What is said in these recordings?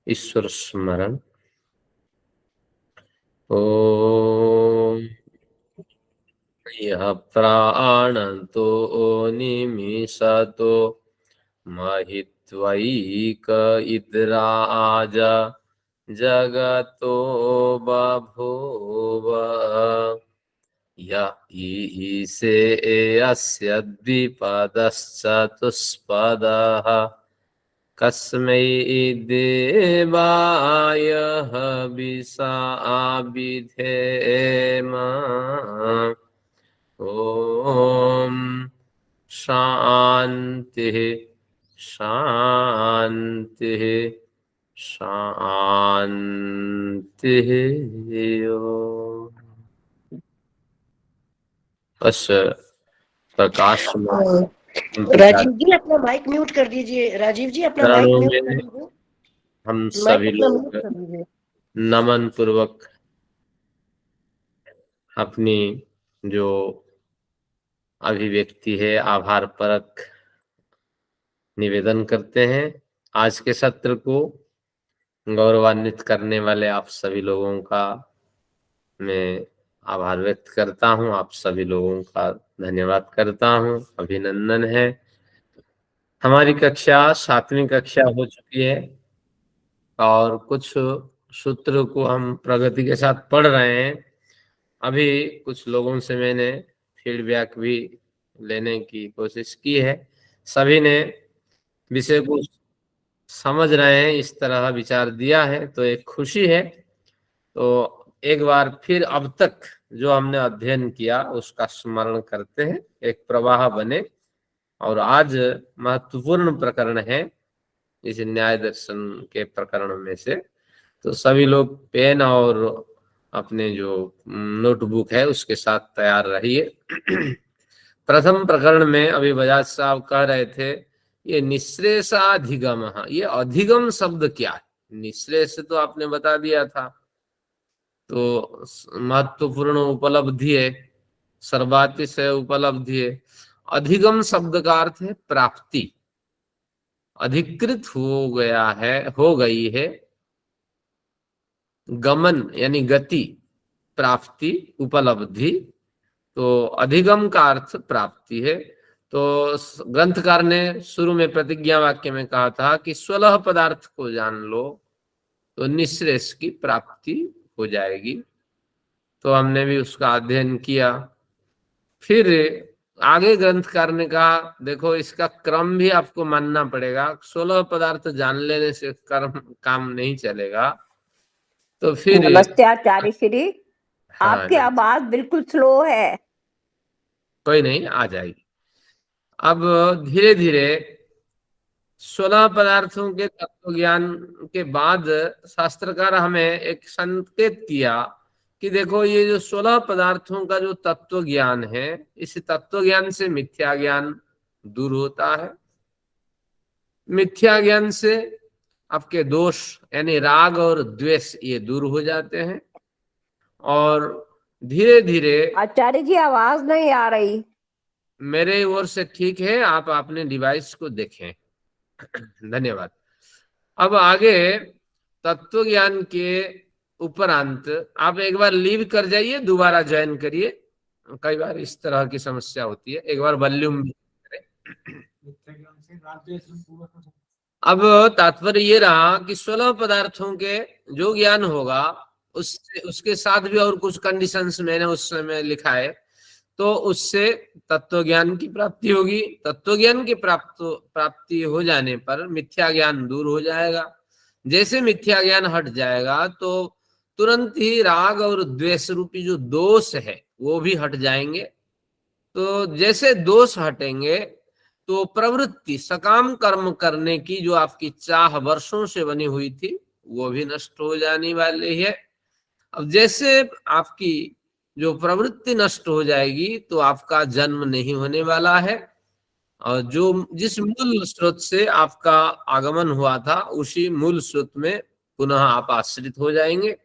ईश्वर स्मरण। ओम यः प्राणन्तो निमिषतो महित्वैक इद्राज जगतो बभूव य ईसे अस्य द्विपदश्चतुष्पदः कस्मै देवाय हविषा विधेम। ओम शांति शांति शांति। बस प्रकाश में राजीव जी अपना माइक म्यूट कर दीजिए। राजीव जी अपना माइक म्यूट कर दीजिए। हम सभी लोग नमन पूर्वक अपनी जो अभिव्यक्ति है आभार परक निवेदन करते हैं। आज के सत्र को गौरवान्वित करने वाले आप सभी लोगों का मैं आभार व्यक्त करता हूं, आप सभी लोगों का धन्यवाद करता हूं, अभिनंदन है। हमारी कक्षा 7वीं कक्षा हो चुकी है और कुछ सूत्र को हम प्रगति के साथ पढ़ रहे हैं। अभी कुछ लोगों से मैंने फीडबैक भी लेने की कोशिश की है। सभी ने विषय को समझ रहे हैं, इस तरह विचार दिया है, तो एक खुशी है। तो एक बार फिर अब तक जो हमने अध्ययन किया उसका स्मरण करते हैं, एक प्रवाह बने। और आज महत्वपूर्ण प्रकरण है इस न्याय दर्शन के प्रकरण में से, तो सभी लोग पेन और अपने जो नोटबुक है उसके साथ तैयार रहिए। प्रथम प्रकरण में अभी बजाज साहब कह रहे थे ये निःश्रेषाधिगम, ये अधिगम शब्द क्या है? निःश्रेष तो आपने बता दिया था, तो महत्वपूर्ण उपलब्धि है, सर्वातिशय उपलब्धि है। अधिगम शब्द का अर्थ है प्राप्ति, अधिकृत हो गया है, हो गई है। गमन यानी गति, प्राप्ति, उपलब्धि, तो अधिगम का अर्थ प्राप्ति है। तो ग्रंथकार ने शुरू में प्रतिज्ञा वाक्य में कहा था कि 16 पदार्थ को जान लो तो निःश्रेष की प्राप्ति हो जाएगी। तो हमने भी उसका अध्ययन किया। फिर आगे ग्रंथकार ने कहा देखो इसका क्रम भी आपको मानना पड़ेगा, 16 पदार्थ जान लेने से कर्म काम नहीं चलेगा। तो फिर नमस्ते आचार्य श्री, हाँ, आपकी आवाज बिल्कुल स्लो है। कोई नहीं, आ जाएगी। अब धीरे धीरे 16 पदार्थों के तत्व ज्ञान के बाद शास्त्रकार हमें एक संकेत किया कि देखो ये जो 16 पदार्थों का जो तत्व ज्ञान है, इस तत्व ज्ञान से मिथ्या ज्ञान दूर होता है। मिथ्या ज्ञान से आपके दोष यानी राग और द्वेष ये दूर हो जाते हैं। और धीरे धीरे आचार्य जी आवाज नहीं आ रही। मेरे ओर से ठीक है, आप अपने डिवाइस को देखें। धन्यवाद। अब आगे तत्व ज्ञान के उपरांत आप एक बार लीव कर जाइए, दोबारा ज्वाइन करिए। कई बार इस तरह की समस्या होती है, एक बार वॉल्यूम करें। अब तात्पर्य ये रहा कि 16 पदार्थों के जो ज्ञान होगा उसके साथ भी और कुछ कंडीशंस मैंने उस समय लिखा है, तो उससे तत्व ज्ञान की प्राप्ति होगी। तत्व ज्ञान की प्राप्ति हो जाने पर मिथ्या ज्ञान दूर हो जाएगा। जैसे मिथ्या ज्ञान हट जाएगा तो तुरंत ही राग और द्वेष रूपी जो दोष है वो भी हट जाएंगे। तो जैसे दोष हटेंगे तो प्रवृत्ति, सकाम कर्म करने की जो आपकी चाह वर्षों से बनी हुई थी वो भी नष्ट हो जाने वाली है। अब जैसे आपकी जो प्रवृत्ति नष्ट हो जाएगी तो आपका जन्म नहीं होने वाला है, और जो जिस मूल स्रोत से आपका आगमन हुआ था उसी मूल स्रोत में पुनः आप आश्रित हो जाएंगे।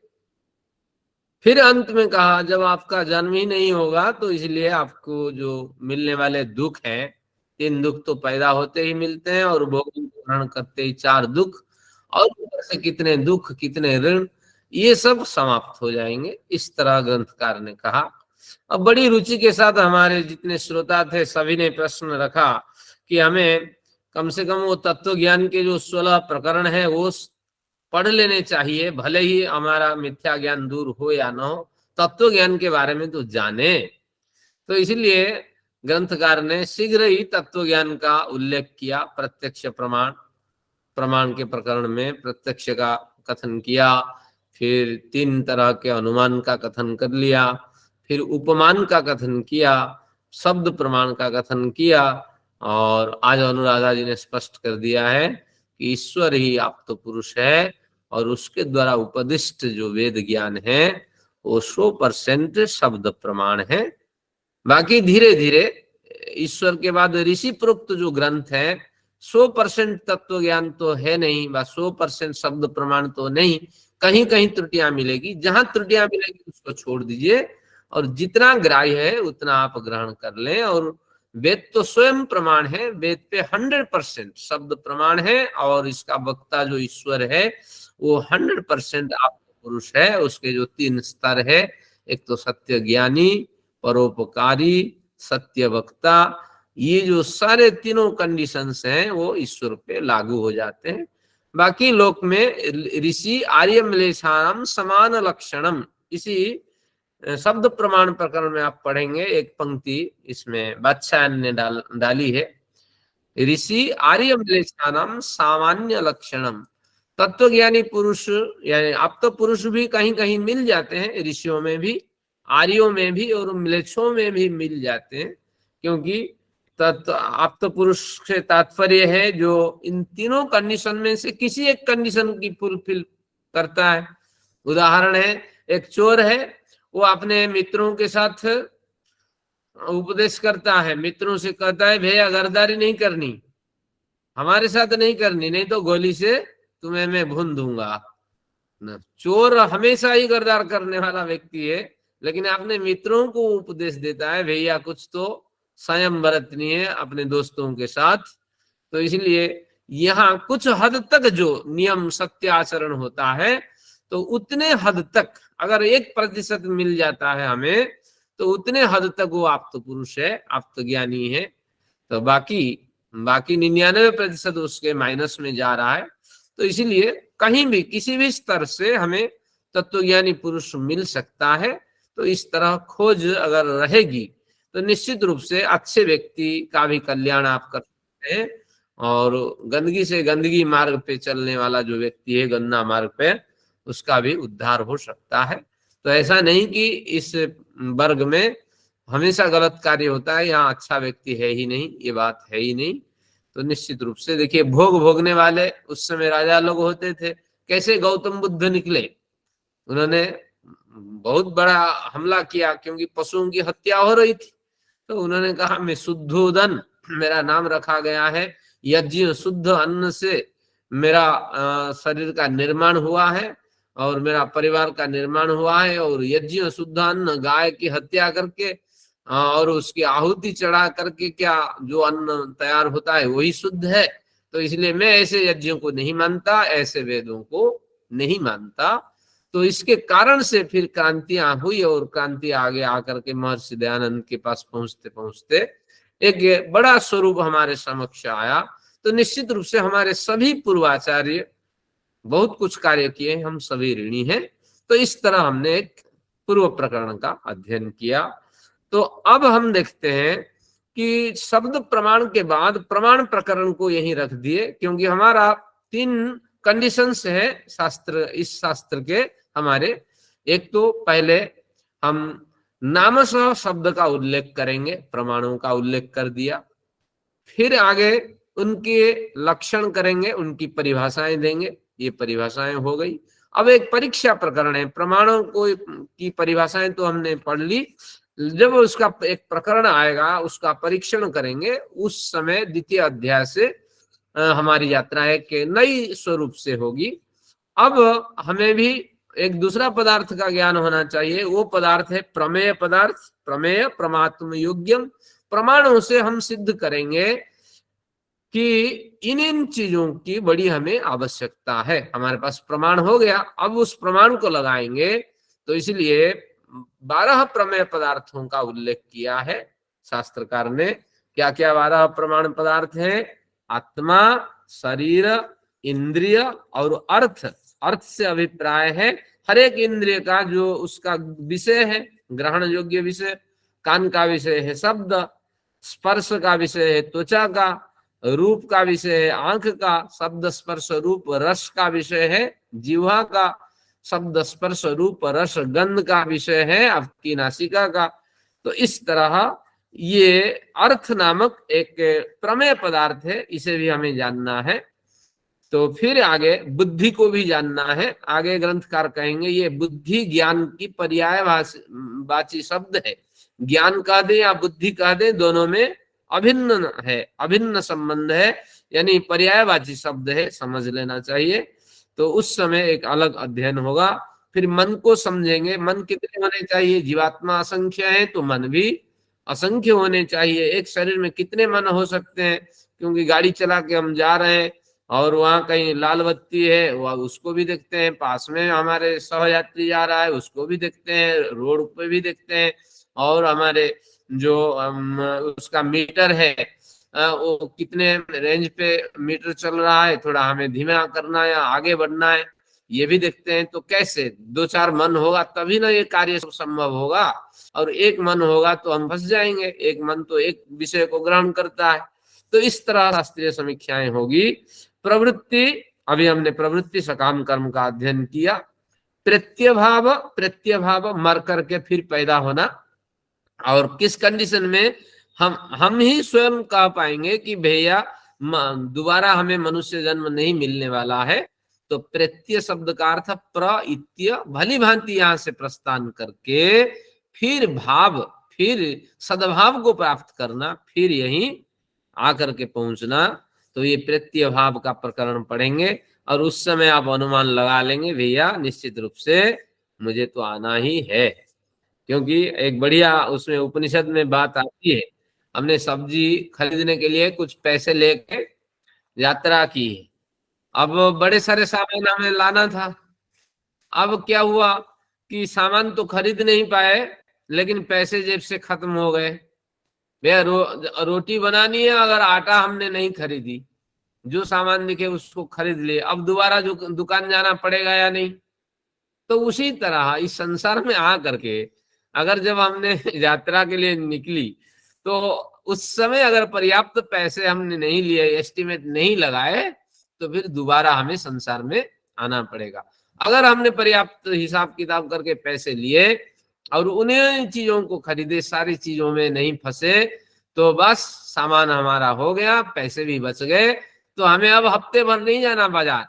फिर अंत में कहा जब आपका जन्म ही नहीं होगा तो इसलिए आपको जो मिलने वाले दुख हैं 3 दुख तो पैदा होते ही मिलते हैं और भोगों को ग्रहण करते ही 4 दुख, और ऊपर से कितने दुख, कितने ऋण, ये सब समाप्त हो जाएंगे। इस तरह ग्रंथकार ने कहा। अब बड़ी रुचि के साथ हमारे जितने श्रोता थे सभी ने प्रश्न रखा कि हमें कम से कम वो तत्व ज्ञान के जो 16 प्रकरण है वो पढ़ लेने चाहिए, भले ही हमारा मिथ्या ज्ञान दूर हो या ना हो, तत्व ज्ञान के बारे में तो जाने। तो इसलिए ग्रंथकार ने शीघ्र ही तत्व ज्ञान का उल्लेख किया। प्रत्यक्ष प्रमाण के प्रकरण में प्रत्यक्ष का कथन किया, फिर 3 तरह के अनुमान का कथन कर लिया, फिर उपमान का कथन किया, शब्द प्रमाण का कथन किया, और आज अनुराधा जी ने स्पष्ट कर दिया है कि ईश्वर ही आप्त पुरुष है और उसके द्वारा उपदिष्ट जो वेद ज्ञान है वो 100% शब्द प्रमाण है। बाकी धीरे धीरे ईश्वर के बाद ऋषि प्रोक्त जो ग्रंथ है 100% तत्व ज्ञान तो है नहीं, 100% शब्द प्रमाण तो नहीं, कहीं कहीं त्रुटियां मिलेगी। जहां त्रुटियां मिलेगी उसको छोड़ दीजिए और जितना ग्राह्य है उतना आप ग्रहण कर लें। और वेद तो स्वयं प्रमाण है, वेद पे 100% शब्द प्रमाण है, और इसका वक्ता जो ईश्वर है वो 100% आप पुरुष है। उसके जो 3 स्तर है, एक तो सत्य ज्ञानी, परोपकारी, सत्य वक्ता, ये जो सारे तीनों कंडीशंस हैं वो ईश्वर पे लागू हो जाते हैं। बाकी लोक में ऋषि आर्य म्लेच्छानाम समान लक्षणम, इसी शब्द प्रमाण प्रकरण में आप पढ़ेंगे एक पंक्ति इसमें वात्स्यायन ने डाली है, ऋषि आर्य म्लेच्छानाम सामान्य लक्षणम। तत्वज्ञानी पुरुष यानी आप तो पुरुष भी कहीं कहीं मिल जाते हैं, ऋषियों में भी, आर्यों में भी और म्लेच्छों में भी मिल जाते हैं, क्योंकि आप तो पुरुष से तात्पर्य है जो इन तीनों कंडीशन में से किसी एक कंडीशन की फुलफिल करता है। उदाहरण है, एक चोर है, वो अपने मित्रों के साथ उपदेश करता है, मित्रों से कहता है भैया गरदारी नहीं करनी, हमारे साथ नहीं करनी, नहीं तो गोली से तुम्हें मैं भून दूंगा। चोर हमेशा ही गरदार करने वाला व्यक्ति है, लेकिन अपने मित्रों को उपदेश देता है भैया कुछ तो संयम बरतनी है अपने दोस्तों के साथ। तो इसलिए यहाँ कुछ हद तक जो नियम सत्य आचरण होता है, तो उतने हद तक अगर 1% मिल जाता है हमें, तो उतने हद तक वो आप्त पुरुष है, आप्त ज्ञानी है। तो बाकी 99% उसके माइनस में जा रहा है। तो इसीलिए कहीं भी किसी भी स्तर से हमें तत्वज्ञानी पुरुष मिल सकता है। तो इस तरह खोज अगर रहेगी तो निश्चित रूप से अच्छे व्यक्ति का भी कल्याण आप कर सकते हैं, और गंदगी से गंदगी मार्ग पे चलने वाला जो व्यक्ति है, गंदा मार्ग पे, उसका भी उद्धार हो सकता है। तो ऐसा नहीं कि इस वर्ग में हमेशा गलत कार्य होता है, यहाँ अच्छा व्यक्ति है ही नहीं, ये बात है ही नहीं। तो निश्चित रूप से देखिए, भोग भोगने वाले उस समय राजा लोग होते थे। कैसे गौतम बुद्ध निकले, उन्होंने बहुत बड़ा हमला किया क्योंकि पशुओं की हत्या हो रही थी। तो उन्होंने कहा मैं शुद्धोदन, मेरा नाम रखा गया है, यज्ञ शुद्ध अन्न से मेरा शरीर का निर्माण हुआ है और मेरा परिवार का निर्माण हुआ है, और यज्ञ शुद्ध अन्न, गाय की हत्या करके और उसकी आहुति चढ़ा करके क्या जो अन्न तैयार होता है वही शुद्ध है। तो इसलिए मैं ऐसे यज्ञों को नहीं मानता, ऐसे वेदों को नहीं मानता। तो इसके कारण से फिर क्रांतियां हुई, और क्रांति आगे आकर के महर्षि दयानंद के पास पहुंचते पहुंचते एक बड़ा स्वरूप हमारे समक्ष आया। तो निश्चित रूप से हमारे सभी पूर्वाचार्य बहुत कुछ कार्य किए, हम सभी ऋणी हैं। तो इस तरह हमने एक पूर्व प्रकरण का अध्ययन किया। तो अब हम देखते हैं कि शब्द प्रमाण के बाद प्रमाण प्रकरण को यहीं रख दिए, क्योंकि हमारा 3 कंडीशंस है शास्त्र, इस शास्त्र के हमारे। एक तो पहले हम नामशः शब्द का उल्लेख करेंगे, प्रमाणों का उल्लेख कर दिया, फिर आगे उनके लक्षण करेंगे, उनकी परिभाषाएं देंगे, ये परिभाषाएं हो गई। अब एक परीक्षा प्रकरण है, प्रमाणों को की परिभाषाएं तो हमने पढ़ ली, जब उसका एक प्रकरण आएगा उसका परीक्षण करेंगे, उस समय द्वितीय अध्याय से हमारी यात्रा है कि नई स्वरूप से होगी। अब हमें भी एक दूसरा पदार्थ का ज्ञान होना चाहिए, वो पदार्थ है प्रमेय पदार्थ। प्रमेय प्रमात्म योग्यम, प्रमाणों से हम सिद्ध करेंगे कि इन चीजों की बड़ी हमें आवश्यकता है। हमारे पास प्रमाण हो गया, अब उस प्रमाण को लगाएंगे। तो इसलिए 12 प्रमेय पदार्थों का उल्लेख किया है शास्त्रकार ने। क्या क्या 12 प्रमाण पदार्थ हैं? आत्मा, शरीर, इंद्रिय और अर्थ। अर्थ से अभिप्राय है हर एक इंद्रिय का जो उसका विषय है, ग्रहण योग्य विषय। कान का विषय है शब्द, स्पर्श का विषय है त्वचा का, रूप का विषय है आंख का, शब्द स्पर्श रूप रस का विषय है जिह्वा का, शब्द स्पर्श रूप रस गंध का विषय है आपकी नासिका का। तो इस तरह ये अर्थ नामक एक प्रमेय पदार्थ है, इसे भी हमें जानना है। तो फिर आगे बुद्धि को भी जानना है। आगे ग्रंथकार कहेंगे ये बुद्धि ज्ञान की पर्यायवाची शब्द है। ज्ञान कह दे या बुद्धि कह दे, दोनों में अभिन्न है, अभिन्न संबंध है, यानी पर्यायवाची शब्द है, समझ लेना चाहिए। तो उस समय एक अलग अध्ययन होगा। फिर मन को समझेंगे। मन कितने होने चाहिए? जीवात्मा असंख्य है तो मन भी असंख्य होने चाहिए। एक शरीर में कितने मन हो सकते हैं? क्योंकि गाड़ी चला के हम जा रहे हैं और वहां कहीं लाल बत्ती है, वह उसको भी देखते हैं। पास में हमारे सहयात्री जा रहा है, उसको भी देखते हैं, रोड पे भी देखते हैं। और हमारे जो उसका मीटर है, वो कितने रेंज पे मीटर चल रहा है, थोड़ा हमें धीमा करना है या आगे बढ़ना है, ये भी देखते हैं। तो कैसे? 2-4 मन होगा तभी ना ये कार्य संभव होगा। और एक मन होगा तो हम फंस जाएंगे। एक मन तो एक विषय को ग्रहण करता है। तो इस तरह शास्त्रीय समीक्षाएं होगी। प्रवृत्ति, अभी हमने प्रवृत्ति सकाम कर्म का अध्ययन किया। प्रत्यभाव, प्रत्यभाव मर करके फिर पैदा होना। और किस कंडीशन में हम ही स्वयं कह पाएंगे कि भैया दोबारा हमें मनुष्य जन्म नहीं मिलने वाला है। तो प्रत्यय शब्द का अर्थ प्रइत्य, भली भांति यहां से प्रस्थान करके फिर भाव, फिर सद्भाव को प्राप्त करना, फिर यहीं आकर के पहुंचना। तो ये प्रत्यय भाव का प्रकरण पढ़ेंगे और उस समय आप अनुमान लगा लेंगे भैया निश्चित रूप से मुझे तो आना ही है। क्योंकि एक बढ़िया उसमें उपनिषद में बात आती है, हमने सब्जी खरीदने के लिए कुछ पैसे लेके यात्रा की। अब बड़े सारे सामान हमें लाना था। अब क्या हुआ कि सामान तो खरीद नहीं पाए, लेकिन पैसे जेब से खत्म हो गए। भैया रोटी बनानी है, अगर आटा हमने नहीं खरीदी, जो सामान दिखे उसको खरीद लिए, अब दोबारा जो दुकान जाना पड़ेगा या नहीं? तो उसी तरह इस संसार में आ करके अगर जब हमने यात्रा के लिए निकली तो उस समय अगर पर्याप्त पैसे हमने नहीं लिए, एस्टिमेट नहीं लगाए, तो फिर दोबारा हमें संसार में आना पड़ेगा। अगर हमने पर्याप्त हिसाब किताब करके पैसे लिए और उन्हीं चीजों को खरीदे, सारी चीजों में नहीं फंसे, तो बस सामान हमारा हो गया, पैसे भी बच गए, तो हमें अब हफ्ते भर नहीं जाना बाजार।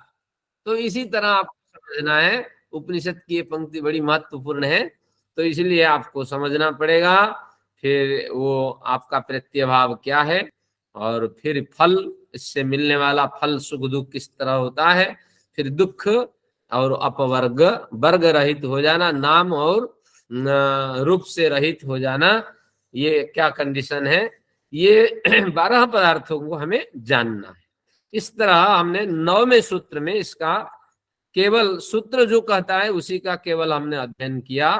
तो इसी तरह आपको समझना है। उपनिषद की ये पंक्ति बड़ी महत्वपूर्ण है, तो इसलिए आपको समझना पड़ेगा। फिर वो आपका प्रत्यभाव क्या है और फिर फल, इससे मिलने वाला फल सुख दुख किस तरह होता है, फिर दुख और अपवर्ग, वर्ग रहित हो जाना, नाम और रूप से रहित हो जाना, ये क्या कंडीशन है, ये 12 पदार्थों को हमें जानना है। इस तरह हमने 9वें सूत्र में इसका केवल सूत्र जो कहता है उसी का केवल हमने अध्ययन किया,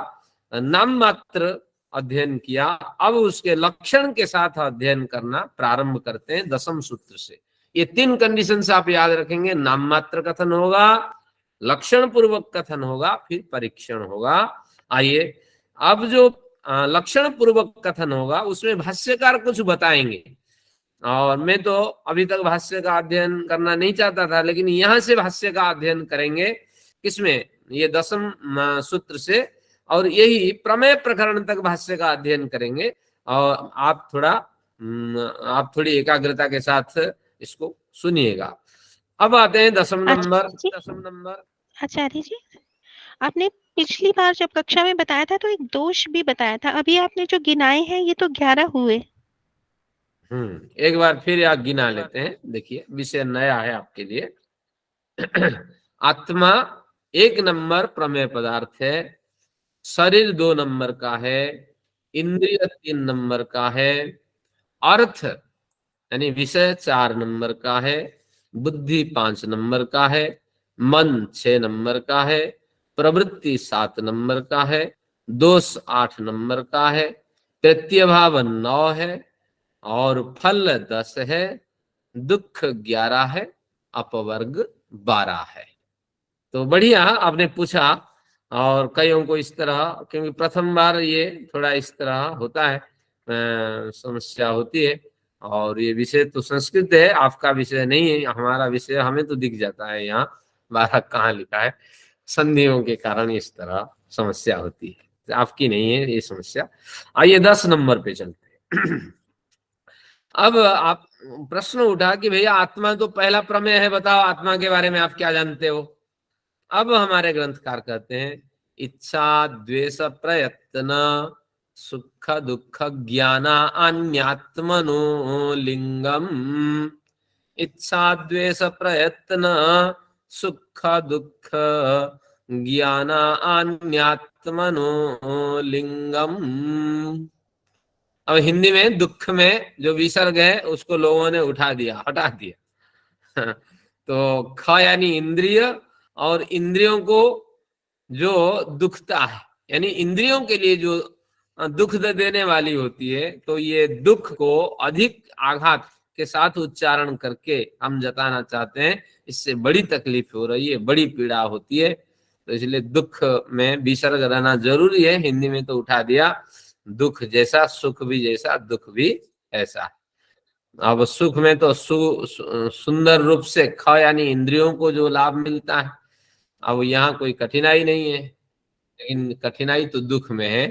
नाम मात्र अध्ययन किया। अब उसके लक्षण के साथ अध्ययन करना प्रारंभ करते हैं 10वें सूत्र से। ये 3 कंडीशन से आप याद रखेंगे। नाम मात्र कथन होगा, लक्षण पूर्वक कथन होगा, फिर परीक्षण होगा। आइए अब जो लक्षण पूर्वक कथन होगा उसमें भाष्यकार कुछ बताएंगे। और मैं तो अभी तक भाष्य का अध्ययन करना नहीं चाहता था, लेकिन यहां से भाष्य का अध्ययन करेंगे। किसमें? ये 10वें सूत्र से, और यही प्रमेय प्रकरण तक भाष्य का अध्ययन करेंगे। और आप थोड़ी एकाग्रता के साथ इसको सुनिएगा। अब आते हैं 10वें नंबर। आचार्य जी, आपने पिछली बार जब कक्षा में बताया था तो एक दोष भी बताया था, अभी आपने जो गिनाए हैं ये तो 11 हुए। एक बार फिर आप गिना लेते हैं। देखिए विषय नया है आपके लिए। आत्मा 1 नंबर प्रमेय पदार्थ है, शरीर 2 नंबर का है, इंद्रिय 3 नंबर का है, अर्थ यानी विषय 4 नंबर का है, बुद्धि 5 नंबर का है, मन 6 नंबर का है, प्रवृत्ति 7 नंबर का है, दोष 8 नंबर का है, तृतीय भाव 9 है और फल 10 है, दुख 11 है, अपवर्ग 12 है। तो बढ़िया आपने पूछा। और कईयों को इस तरह, क्योंकि प्रथम बार ये थोड़ा इस तरह होता है, समस्या होती है। और ये विषय तो संस्कृत है, आपका विषय नहीं है, हमारा विषय हमें तो दिख जाता है यहाँ 12 कहाँ लिखा है। संधियों के कारण इस तरह समस्या होती है, आपकी नहीं है ये समस्या। आइए 10 नंबर पे चलते हैं। अब आप प्रश्न उठा कि भैया आत्मा तो पहला प्रमेय है, बताओ आत्मा के बारे में आप क्या जानते हो। अब हमारे ग्रंथकार कहते हैं इच्छा द्वेष प्रयत्न सुख दुख ज्ञान अन्यात्मनो लिंगम। इच्छा द्वेष प्रयत्न सुख दुख ज्ञान अन्यात्मनो लिंगम। अब हिंदी में दुख में जो विसर्ग है उसको लोगों ने उठा दिया, हटा दिया। तो ख यानी इंद्रिय, और इंद्रियों को जो दुखता है, यानी इंद्रियों के लिए जो दुख देने वाली होती है, तो ये दुख को अधिक आघात के साथ उच्चारण करके हम जताना चाहते हैं इससे बड़ी तकलीफ हो रही है, बड़ी पीड़ा होती है। तो इसलिए दुख में विसर्ग रहना जरूरी है। हिंदी में तो उठा दिया, दुख जैसा सुख भी जैसा दुख भी ऐसा। अब सुख में तो सुंदर रूप से ख यानी इंद्रियों को जो लाभ मिलता है, अब यहाँ कोई कठिनाई नहीं है, लेकिन कठिनाई तो दुख में है।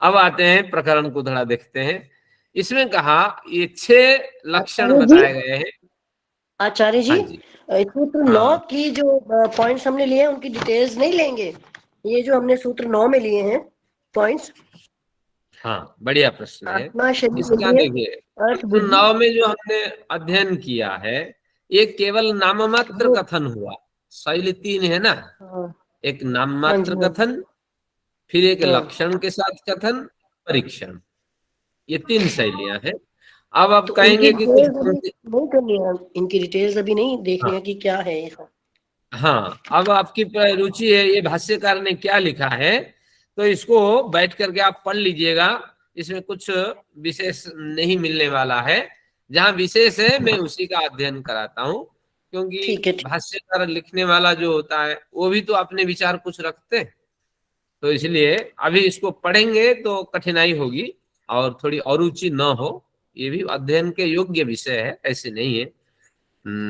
अब आते हैं प्रकरण को थोड़ा देखते हैं। इसमें कहा ये 6 लक्षण बताए गए हैं। आचार्य जी, हाँ जी, सूत्र 9 की जो पॉइंट्स हमने लिए हैं उनकी डिटेल्स नहीं लेंगे, ये जो हमने सूत्र 9 में लिए हैं पॉइंट्स। हाँ बढ़िया प्रश्न है आत्मा शरीर इसका। देखिए 9 में जो हमने अध्ययन किया है ये केवल नाममात्र कथन हुआ। शैली 3 है ना, एक नाम मात्र कथन, फिर एक लक्षण के साथ कथन, परीक्षण, ये 3 शैलियां हैं। अब आप तो कहेंगे कि कुछ नहीं करनी है, इनकी डिटेल्स अभी नहीं देखनी है कि क्या है। हाँ, अब आपकी रुचि है ये भाष्यकार ने क्या लिखा है, तो इसको बैठ करके आप पढ़ लीजिएगा। इसमें कुछ विशेष नहीं मिलने वाला है, जहां विशेष है मैं उसी का अध्ययन कराता हूँ, क्योंकि भाष्यकार लिखने वाला जो होता है वो भी तो अपने विचार कुछ रखते हैं। तो इसलिए अभी इसको पढ़ेंगे तो कठिनाई होगी और थोड़ी अरुचि न हो, ये भी अध्ययन के योग्य विषय है, ऐसे नहीं है।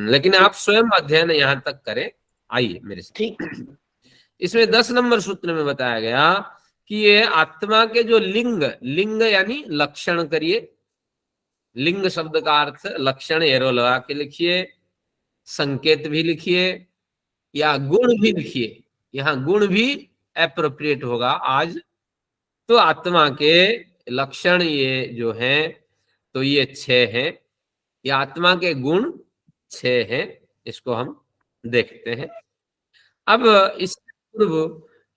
लेकिन आप स्वयं अध्ययन यहाँ तक करें। आइए मेरे साथ। इसमें 10 नंबर सूत्र में बताया गया कि ये आत्मा के जो लिंग, लिंग यानी लक्षण करिए, लिंग शब्द का अर्थ लक्षण एरो लगा के लिखिए, संकेत भी लिखिए या गुण भी लिखिए, यहाँ गुण भी एप्रोप्रिएट होगा आज। तो आत्मा के लक्षण ये जो हैं तो ये 6 हैं, ये आत्मा के गुण 6 हैं, इसको हम देखते हैं। अब इससे पूर्व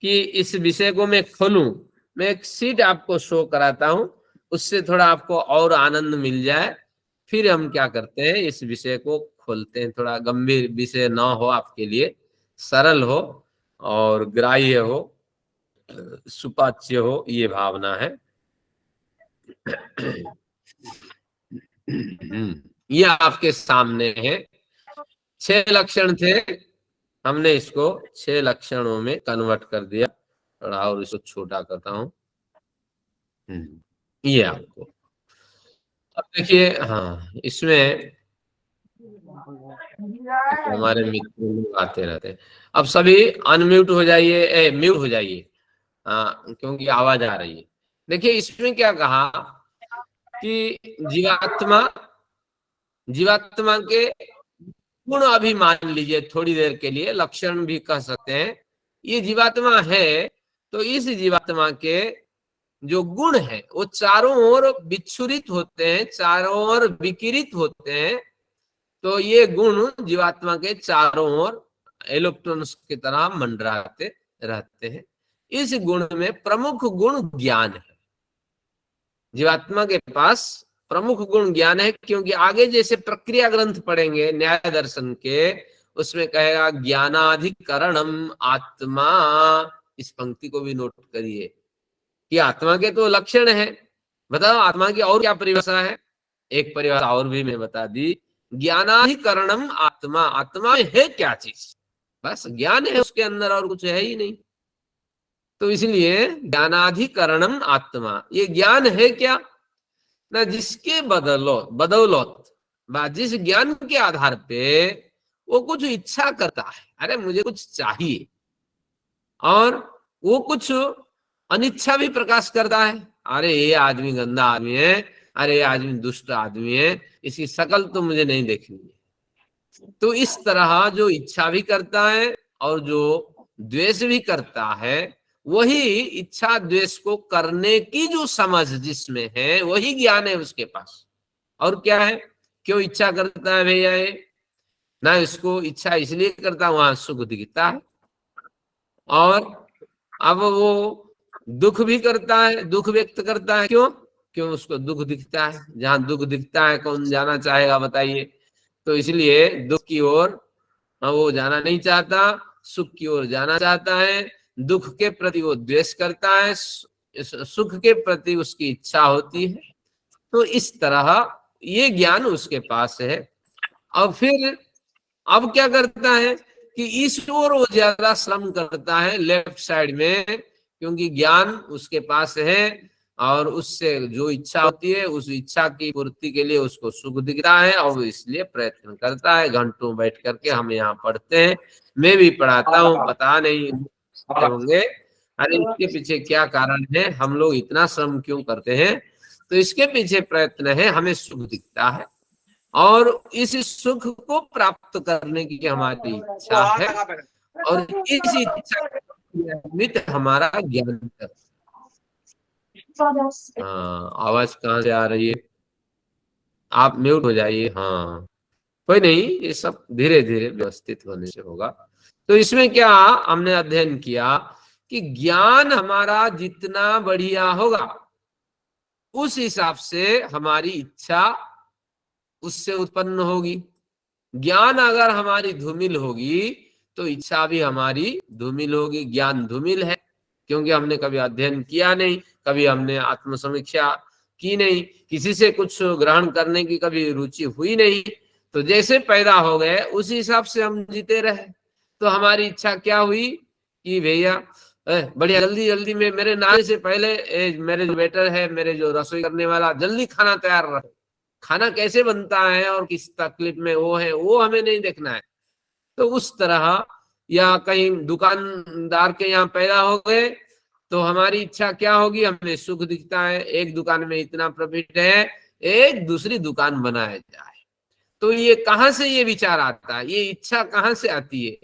कि इस विषय को मैं खोलूं, मैं एक सीट आपको शो कराता हूं, उससे थोड़ा आपको और आनंद मिल जाए। फिर हम क्या करते हैं, इस विषय को खोलते हैं। थोड़ा गंभीर विषय ना हो आपके लिए, सरल हो और ग्राह्य हो, सुपाच्य हो, ये भावना है। ये आपके सामने है, 6 लक्षण थे, हमने इसको 6 लक्षणों में कन्वर्ट कर दिया। थोड़ा और इसको छोटा करता हूं, ये आपको। अब देखिए, हाँ इसमें तो हमारे मित्र लोग आते रहते हैं। अब सभी अनम्यूट हो जाइए, म्यूट हो जाइए, क्योंकि आवाज आ रही है। देखिए इसमें क्या कहा कि जीवात्मा के गुण अभी मान लीजिए थोड़ी देर के लिए, लक्षण भी कह सकते हैं। ये जीवात्मा है, तो इस जीवात्मा के जो गुण है वो चारों ओर विच्छुरित होते हैं, चारों ओर विकिरित होते हैं। तो ये गुण जीवात्मा के चारों ओर इलेक्ट्रॉन्स की तरह मंडराते रहते हैं। इस गुण में प्रमुख गुण ज्ञान है। जीवात्मा के पास प्रमुख गुण ज्ञान है, क्योंकि आगे जैसे प्रक्रिया ग्रंथ पढ़ेंगे न्याय दर्शन के, उसमें कहेगा ज्ञानाधिकरणम आत्मा। इस पंक्ति को भी नोट करिए कि आत्मा के तो लक्षण है, बताओ आत्मा की और क्या परिभाषा है। एक परिभाषा और भी मैं बता दी, ज्ञानाधिकरणम आत्मा। आत्मा में है क्या चीज, बस ज्ञान है उसके अंदर और कुछ है ही नहीं। तो इसलिए ज्ञानाधिकरणम आत्मा, ये ज्ञान है क्या ना, जिसके बदौलत जिस ज्ञान के आधार पे वो कुछ इच्छा करता है, अरे मुझे कुछ चाहिए, और वो कुछ अनिच्छा भी प्रकाश करता है, अरे ये आदमी गंदा आदमी है, अरे ये आदमी दुष्ट आदमी है, इसकी शकल तो मुझे नहीं देखनी है। तो इस तरह जो इच्छा भी करता है और जो द्वेष भी करता है, वही इच्छा द्वेष को करने की जो समझ जिसमें है वही ज्ञान है उसके पास। और क्या है, क्यों इच्छा करता है भैया ये ना, इसको इच्छा इसलिए करता, वहां सुख दिखता है। और अब वो दुख भी करता है, दुख व्यक्त करता है, क्यों उसको दुख दिखता है। जहां दुख दिखता है कौन जाना चाहेगा बताइए। तो इसलिए दुख की ओर वो जाना नहीं चाहता, सुख की ओर जाना चाहता है। दुख के प्रति वो द्वेष करता है, सुख के प्रति उसकी इच्छा होती है। तो इस तरह ये ज्ञान उसके पास है। और फिर अब क्या करता है कि इस ओर वो ज्यादा श्रम करता है, लेफ्ट साइड में, क्योंकि ज्ञान उसके पास है और उससे जो इच्छा होती है उस इच्छा की पूर्ति के लिए उसको सुख दिखता है और वो इसलिए प्रयत्न करता है। घंटों बैठ करके हम यहाँ पढ़ते हैं, मैं भी पढ़ाता हूँ, पता नहीं होंगे अरे इसके पीछे क्या कारण है, हम लोग इतना श्रम क्यों करते हैं। तो इसके पीछे प्रयत्न है, हमें सुख दिखता है और इस सुख को प्राप्त करने की हमारी इच्छा है और इस इच्छा निमित्त हमारा ज्ञान है। आवाज कहाँ से आ रही है, आप म्यूट हो जाइए। हाँ कोई नहीं, ये सब धीरे धीरे व्यवस्थित होने से होगा। तो इसमें क्या हमने अध्ययन किया कि ज्ञान हमारा जितना बढ़िया होगा उस हिसाब से हमारी इच्छा उससे उत्पन्न होगी। ज्ञान अगर हमारी धूमिल होगी तो इच्छा भी हमारी धूमिल होगी। ज्ञान धूमिल है क्योंकि हमने कभी अध्ययन किया नहीं, कभी हमने आत्मसमीक्षा की नहीं, किसी से कुछ ग्रहण करने की कभी रुचि हुई नहीं। तो जैसे पैदा हो गए उस हिसाब से हम जीते रहे। तो हमारी इच्छा क्या हुई कि भैया बढ़िया जल्दी जल्दी में मेरे नहाने से पहले मेरे जो वेटर है, मेरे जो रसोई करने वाला, जल्दी खाना तैयार रहे। खाना कैसे बनता है और किस तकलीफ में वो है वो हमें नहीं देखना है। तो उस तरह या कहीं दुकानदार के यहाँ पैदा हो गए तो हमारी इच्छा क्या होगी, हमें सुख दिखता है, एक दुकान में इतना प्रॉफिट है, एक दूसरी दुकान बनाया जाए। तो ये कहाँ से ये विचार आता है, ये इच्छा कहाँ से आती है।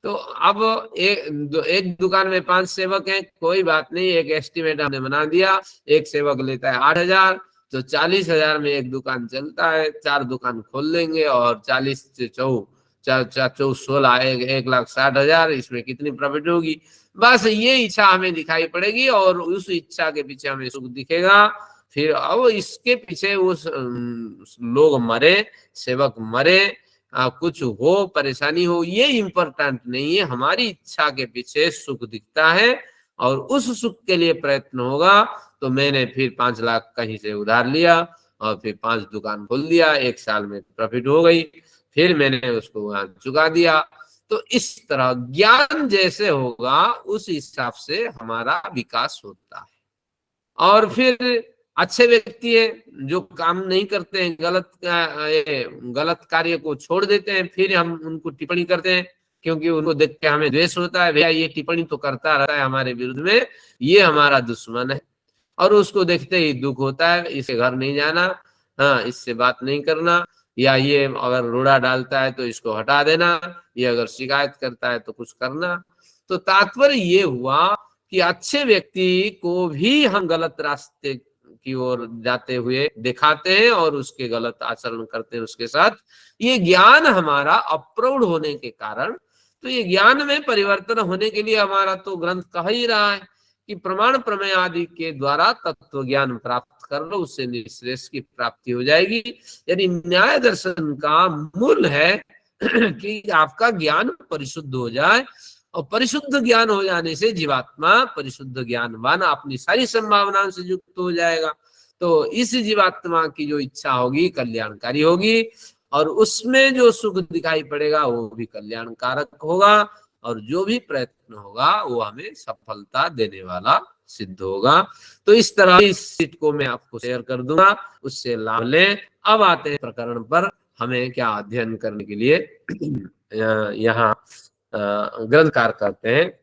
तो अब एक दुकान में 5 सेवक हैं, कोई बात नहीं, एक एस्टिमेट हमने बना दिया, एक सेवक लेता है 8,000, तो 40,000 में एक दुकान चलता है। 4 दुकान खोल लेंगे और 40 से 16 1,60,000, इसमें कितनी प्रॉफिट होगी। बस ये इच्छा हमें दिखाई पड़ेगी और उस इच्छा के पीछे हमें सुख दिखेगा। फिर अब इसके पीछे उस लोग मरे, सेवक मरे, कुछ हो परेशानी हो, ये इम्पोर्टेंट नहीं है। हमारी इच्छा के पीछे सुख दिखता है और उस सुख के लिए प्रयत्न होगा। तो मैंने फिर 5 लाख कहीं से उधार लिया और फिर 5 दुकान खोल दिया, 1 साल में प्रॉफिट हो गई, फिर मैंने उसको वहां चुका दिया। तो इस तरह ज्ञान जैसे होगा उस हिसाब से हमारा विकास होता है। और फिर अच्छे व्यक्ति है जो काम नहीं करते हैं, गलत कार्य को छोड़ देते हैं, फिर हम उनको टिप्पणी करते हैं क्योंकि उनको देख के हमें द्वेष होता है, भैया ये टिप्पणी तो करता रहता है हमारे विरुद्ध में, ये हमारा दुश्मन है। और उसको देखते ही दुख होता है, इसे घर नहीं जाना, हाँ इससे बात नहीं करना, या ये अगर रोड़ा डालता है तो इसको हटा देना, ये अगर शिकायत करता है तो कुछ करना। तो तात्पर्य ये हुआ कि अच्छे व्यक्ति को भी हम गलत रास्ते की ओर जाते हुए दिखाते हैं और उसके गलत आचरण करते हैं उसके साथ। ये ज्ञान हमारा अप्रौढ़ होने के कारण, तो ये ज्ञान में परिवर्तन होने के लिए हमारा तो ग्रंथ कह ही रहा है कि प्रमाण प्रमेय आदि के द्वारा तत्व ज्ञान प्राप्त कर लो, उससे निःश्रेयस की प्राप्ति हो जाएगी। यानी न्याय दर्शन का मूल है कि आपका ज्ञान परिशुद्ध हो जाए, और परिशुद्ध ज्ञान हो जाने से जीवात्मा परिशुद्ध ज्ञानवान अपनी सारी संभावनाओं से युक्त हो जाएगा। तो इस जीवात्मा की जो इच्छा होगी कल्याणकारी होगी, और उसमें जो सुख दिखाई पड़ेगा वो भी कल्याणकारक होगा, और जो भी प्रयत्न होगा वो हमें सफलता देने वाला सिद्ध होगा। तो इस तरह इस सीट को मैं आपको शेयर कर दूंगा, उससे लाभ लें। अब आते हैं प्रकरण पर, हमें क्या अध्ययन करने के लिए यहाँ ग्रंथकार करते हैं।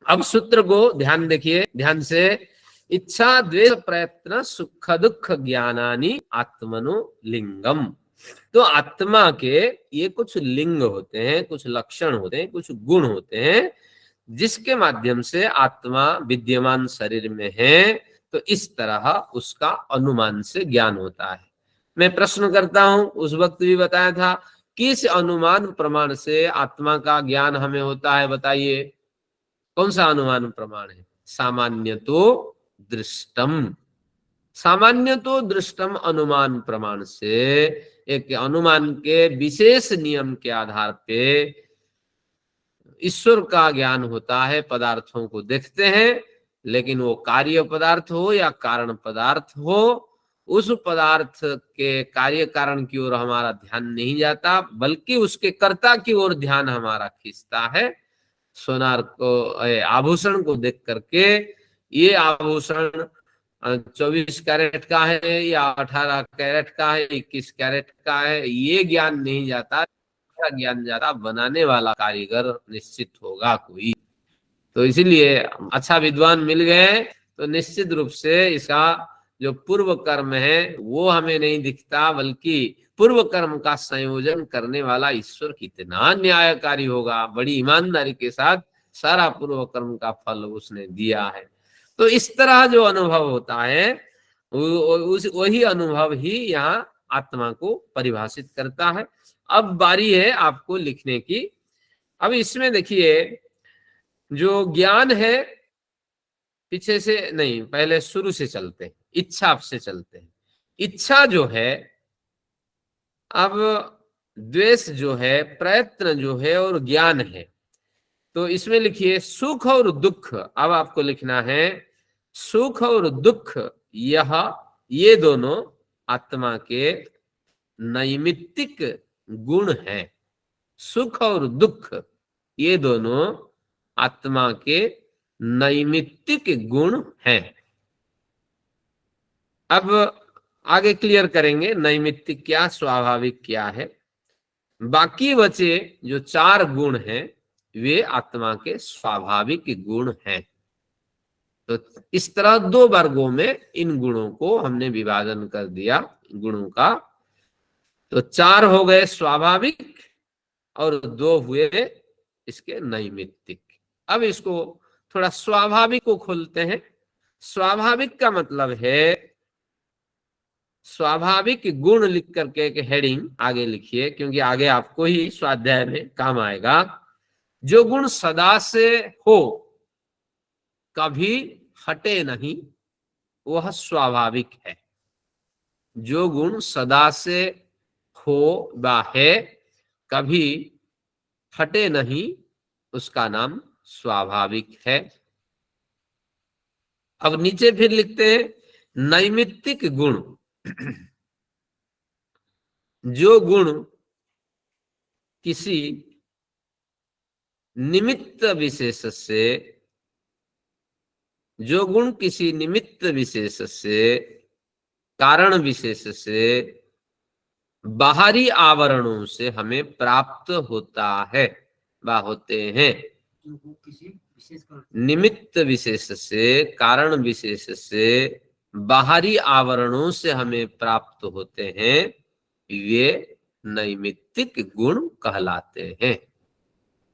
अब सूत्र को ध्यान देखिए, ध्यान से। इच्छा द्वेष प्रयत्न सुख दुख ज्ञानानि आत्मनो लिंगम। तो आत्मा के ये कुछ लिंग होते हैं, कुछ लक्षण होते हैं, कुछ गुण होते हैं, जिसके माध्यम से आत्मा विद्यमान शरीर में है। तो इस तरह उसका अनुमान से ज्ञान होता है। मैं प्रश्न करता हूं, उस वक्त भी बताया था, किस अनुमान प्रमाण से आत्मा का ज्ञान हमें होता है, बताइए कौन सा अनुमान प्रमाण है? सामान्य तो दृष्टम। सामान्य तो दृष्टम अनुमान प्रमाण से, एक अनुमान के विशेष नियम के आधार पे ईश्वर का ज्ञान होता है। पदार्थों को देखते हैं, लेकिन वो कार्य पदार्थ हो या कारण पदार्थ हो, उस पदार्थ के कार्य कारण की ओर हमारा ध्यान नहीं जाता, बल्कि उसके कर्ता की ओर ध्यान हमारा खींचता है। सोनार को, आभूषण को देख करके, ये आभूषण 24 कैरेट का है या 18 कैरेट का है, 21 कैरेट का है, ये ज्ञान नहीं जाता। ज्ञान जाता बनाने वाला कारीगर निश्चित होगा कोई। तो इसीलिए अच्छा विद्वान मिल गए तो निश्चित रूप से इसका जो पूर्व कर्म है वो हमें नहीं दिखता, बल्कि पूर्व कर्म का संयोजन करने वाला ईश्वर कितना न्यायकारी होगा। बड़ी ईमानदारी के साथ सारा पूर्व कर्म का फल उसने दिया है। तो इस तरह जो अनुभव होता है वही अनुभव ही यहाँ आत्मा को परिभाषित करता है। अब बारी है आपको लिखने की। अब इसमें देखिए, जो ज्ञान है, पीछे से नहीं, पहले शुरू से चलते हैं, इच्छा से चलते हैं। इच्छा जो है, अब द्वेष जो है, प्रयत्न जो है, और ज्ञान है। तो इसमें लिखिए सुख और दुख। अब आपको लिखना है सुख और दुख, ये दोनों आत्मा के नैमित्तिक गुण हैं। सुख और दुख ये दोनों आत्मा के नैमित्तिक गुण हैं। अब आगे क्लियर करेंगे नैमित्तिक क्या, स्वाभाविक क्या है। बाकी बचे जो 4 गुण हैं वे आत्मा के स्वाभाविक गुण हैं। तो इस तरह 2 वर्गों में इन गुणों को हमने विभाजन कर दिया गुणों का। तो 4 हो गए स्वाभाविक और 2 हुए इसके नैमित्तिक। अब इसको थोड़ा स्वाभाविक को खोलते हैं। स्वाभाविक का मतलब है, स्वाभाविक गुण लिख करके एक हेडिंग आगे लिखिए, क्योंकि आगे आपको ही स्वाध्याय में काम आएगा। जो गुण सदा से हो, कभी हटे नहीं, वह स्वाभाविक है। जो गुण सदा से हो व है, कभी हटे नहीं, उसका नाम स्वाभाविक है। अब नीचे फिर लिखते हैं नैमित्तिक गुण। जो गुण किसी निमित्त विशेष से, जो गुण किसी निमित्त विशेष से, कारण विशेष से, बाहरी आवरणों से हमें प्राप्त होता है व होते हैं। निमित्त विशेष से, कारण विशेष से, बाहरी आवरणों से हमें प्राप्त होते हैं, वे नैमित्तिक गुण कहलाते हैं।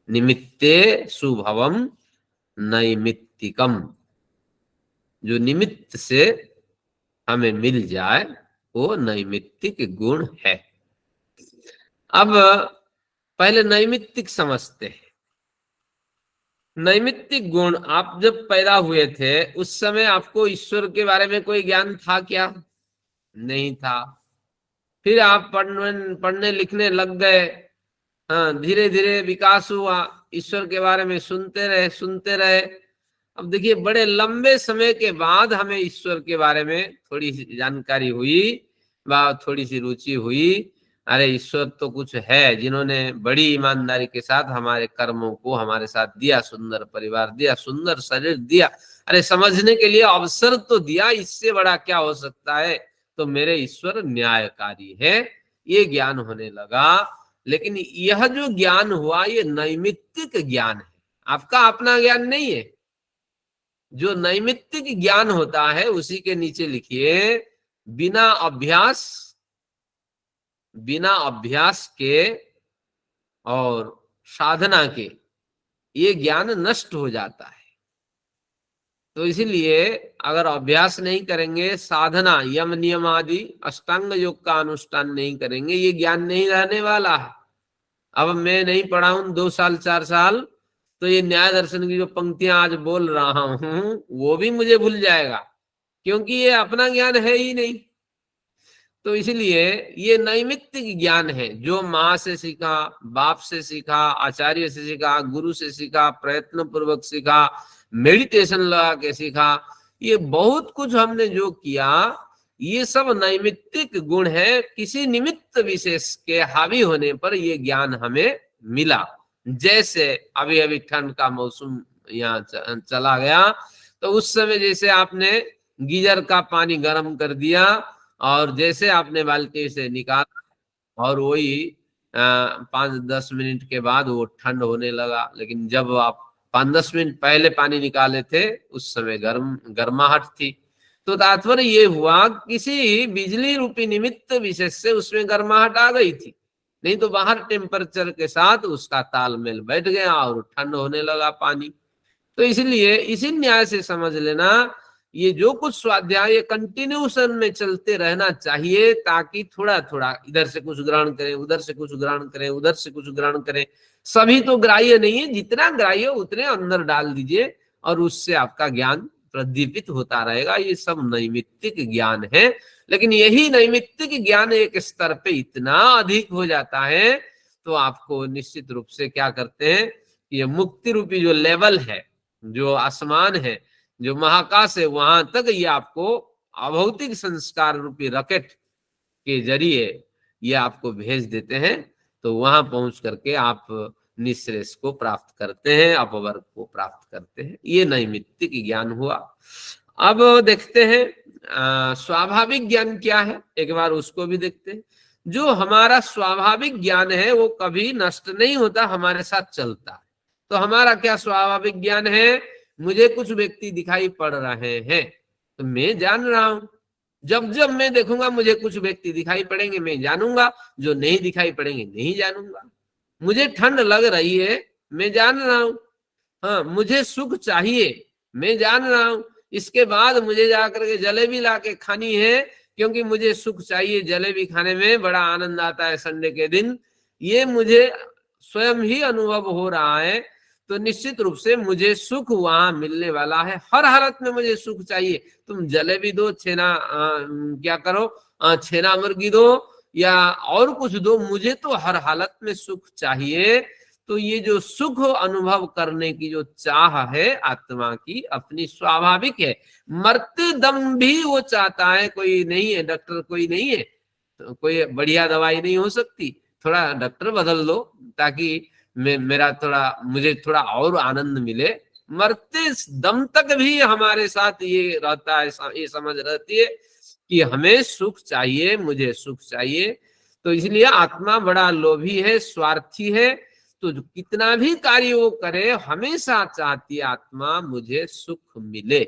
निमित्ते सुभवम नैमित्तिकम। जो निमित्त से हमें मिल जाए वो नैमित्तिक गुण है। अब पहले नैमित्तिक समझते हैं। नैमित्तिक गुण, आप जब पैदा हुए थे उस समय आपको ईश्वर के बारे में कोई ज्ञान था क्या? नहीं था। फिर आप पढ़ने लिखने लग गए, हाँ, धीरे धीरे विकास हुआ, ईश्वर के बारे में सुनते रहे। अब देखिए, बड़े लंबे समय के बाद हमें ईश्वर के बारे में थोड़ी सी जानकारी हुई, थोड़ी सी रुचि हुई। अरे ईश्वर तो कुछ है, जिन्होंने बड़ी ईमानदारी के साथ हमारे कर्मों को हमारे साथ दिया, सुंदर परिवार दिया, सुंदर शरीर दिया, अरे समझने के लिए अवसर तो दिया, इससे बड़ा क्या हो सकता है? तो मेरे ईश्वर न्यायकारी है, ये ज्ञान होने लगा। लेकिन यह जो ज्ञान हुआ ये नैमित्तिक ज्ञान है, आपका अपना ज्ञान नहीं है। जो नैमित्तिक ज्ञान होता है उसी के नीचे लिखिए, बिना अभ्यास के और साधना के ये ज्ञान नष्ट हो जाता है। तो इसीलिए अगर अभ्यास नहीं करेंगे, साधना, यम नियम आदि अष्टांग योग का अनुष्ठान नहीं करेंगे, ये ज्ञान नहीं रहने वाला है। अब मैं नहीं पढ़ा हूं 2 साल 4 साल, तो ये न्याय दर्शन की जो पंक्तियां आज बोल रहा हूं वो भी मुझे भूल जाएगा, क्योंकि ये अपना ज्ञान है ही नहीं। तो इसलिए ये नैमित्तिक ज्ञान है, जो माँ से सीखा, बाप से सीखा, आचार्य से सीखा, गुरु से सीखा, प्रयत्न पूर्वक सीखा, मेडिटेशन लगा के सीखा, ये बहुत कुछ हमने जो किया, ये सब नैमित्तिक गुण है। किसी निमित्त विशेष के हावी होने पर ये ज्ञान हमें मिला। जैसे अभी अभी ठंड का मौसम यहाँ चला गया, तो उस समय जैसे आपने गीजर का पानी गर्म कर दिया और जैसे आपने बाल्टी से निकाला और वही 5-10 मिनट के बाद वो ठंड होने लगा। लेकिन जब आप 5-10 मिनट पहले पानी निकाले थे उस समय गर्माहट थी। तो तात्पर्य ये हुआ, किसी बिजली रूपी निमित्त विशेष से उसमें गर्माहट आ गई थी, नहीं तो बाहर टेम्परेचर के साथ उसका तालमेल बैठ गया और ठंड होने लगा पानी। तो इसलिए इसी न्याय से समझ लेना, ये जो कुछ स्वाध्याय कंटिन्यूशन में चलते रहना चाहिए, ताकि थोड़ा थोड़ा इधर से कुछ ग्रहण करें, उधर से कुछ ग्रहण करें, उधर से कुछ ग्रहण करें। सभी तो ग्राह्य नहीं है, जितना ग्राह्य उतने अंदर डाल दीजिए और उससे आपका ज्ञान प्रदीपित होता रहेगा। ये सब नैमित्तिक ज्ञान है। लेकिन यही नैमित्तिक ज्ञान एक स्तर पे इतना अधिक हो जाता है तो आपको निश्चित रूप से क्या करते हैं, ये मुक्ति रूपी जो लेवल है, जो आसमान है, जो महाकाश है, वहां तक ये आपको अभौतिक संस्कार रूपी रॉकेट के जरिए ये आपको भेज देते हैं। तो वहां पहुंच करके आप निःश्रेष को प्राप्त करते हैं, अपवर्ग को प्राप्त करते हैं। ये नैमित्तिक ज्ञान हुआ। अब देखते हैं स्वाभाविक ज्ञान क्या है, एक बार उसको भी देखते हैं। जो हमारा स्वाभाविक ज्ञान है वो कभी नष्ट नहीं होता, हमारे साथ चलता है। तो हमारा क्या स्वाभाविक ज्ञान है, मुझे कुछ व्यक्ति दिखाई पड़ रहे हैं तो मैं जान रहा हूं, जब जब मैं देखूंगा मुझे कुछ व्यक्ति दिखाई पड़ेंगे मैं जानूंगा, जो नहीं दिखाई पड़ेंगे नहीं जानूंगा। मुझे ठंड लग रही है मैं जान रहा हूं, हाँ मुझे सुख चाहिए मैं जान रहा हूं, इसके बाद मुझे जाकर के जलेबी ला के खानी है क्योंकि मुझे सुख चाहिए, जलेबी खाने में बड़ा आनंद आता है संडे के दिन, ये मुझे स्वयं ही अनुभव हो रहा है। तो निश्चित रूप से मुझे सुख वहां मिलने वाला है, हर हालत में मुझे सुख चाहिए। तुम जलेबी दो, छेना क्या करो, छेना मुर्गी दो या और कुछ दो, मुझे तो हर हालत में सुख चाहिए। तो ये जो सुख अनुभव करने की जो चाह है आत्मा की अपनी स्वाभाविक है, मरते दम भी वो चाहता है। कोई नहीं है डॉक्टर, कोई नहीं है तो कोई बढ़िया दवाई नहीं हो सकती, थोड़ा डॉक्टर बदल दो ताकि मुझे थोड़ा और आनंद मिले। मरते दम तक भी हमारे साथ ये रहता है, ये समझ रहती है कि हमें सुख चाहिए, मुझे सुख चाहिए। तो इसलिए आत्मा बड़ा लोभी है, स्वार्थी है। तो कितना भी कार्य वो करे हमेशा चाहती है आत्मा मुझे सुख मिले,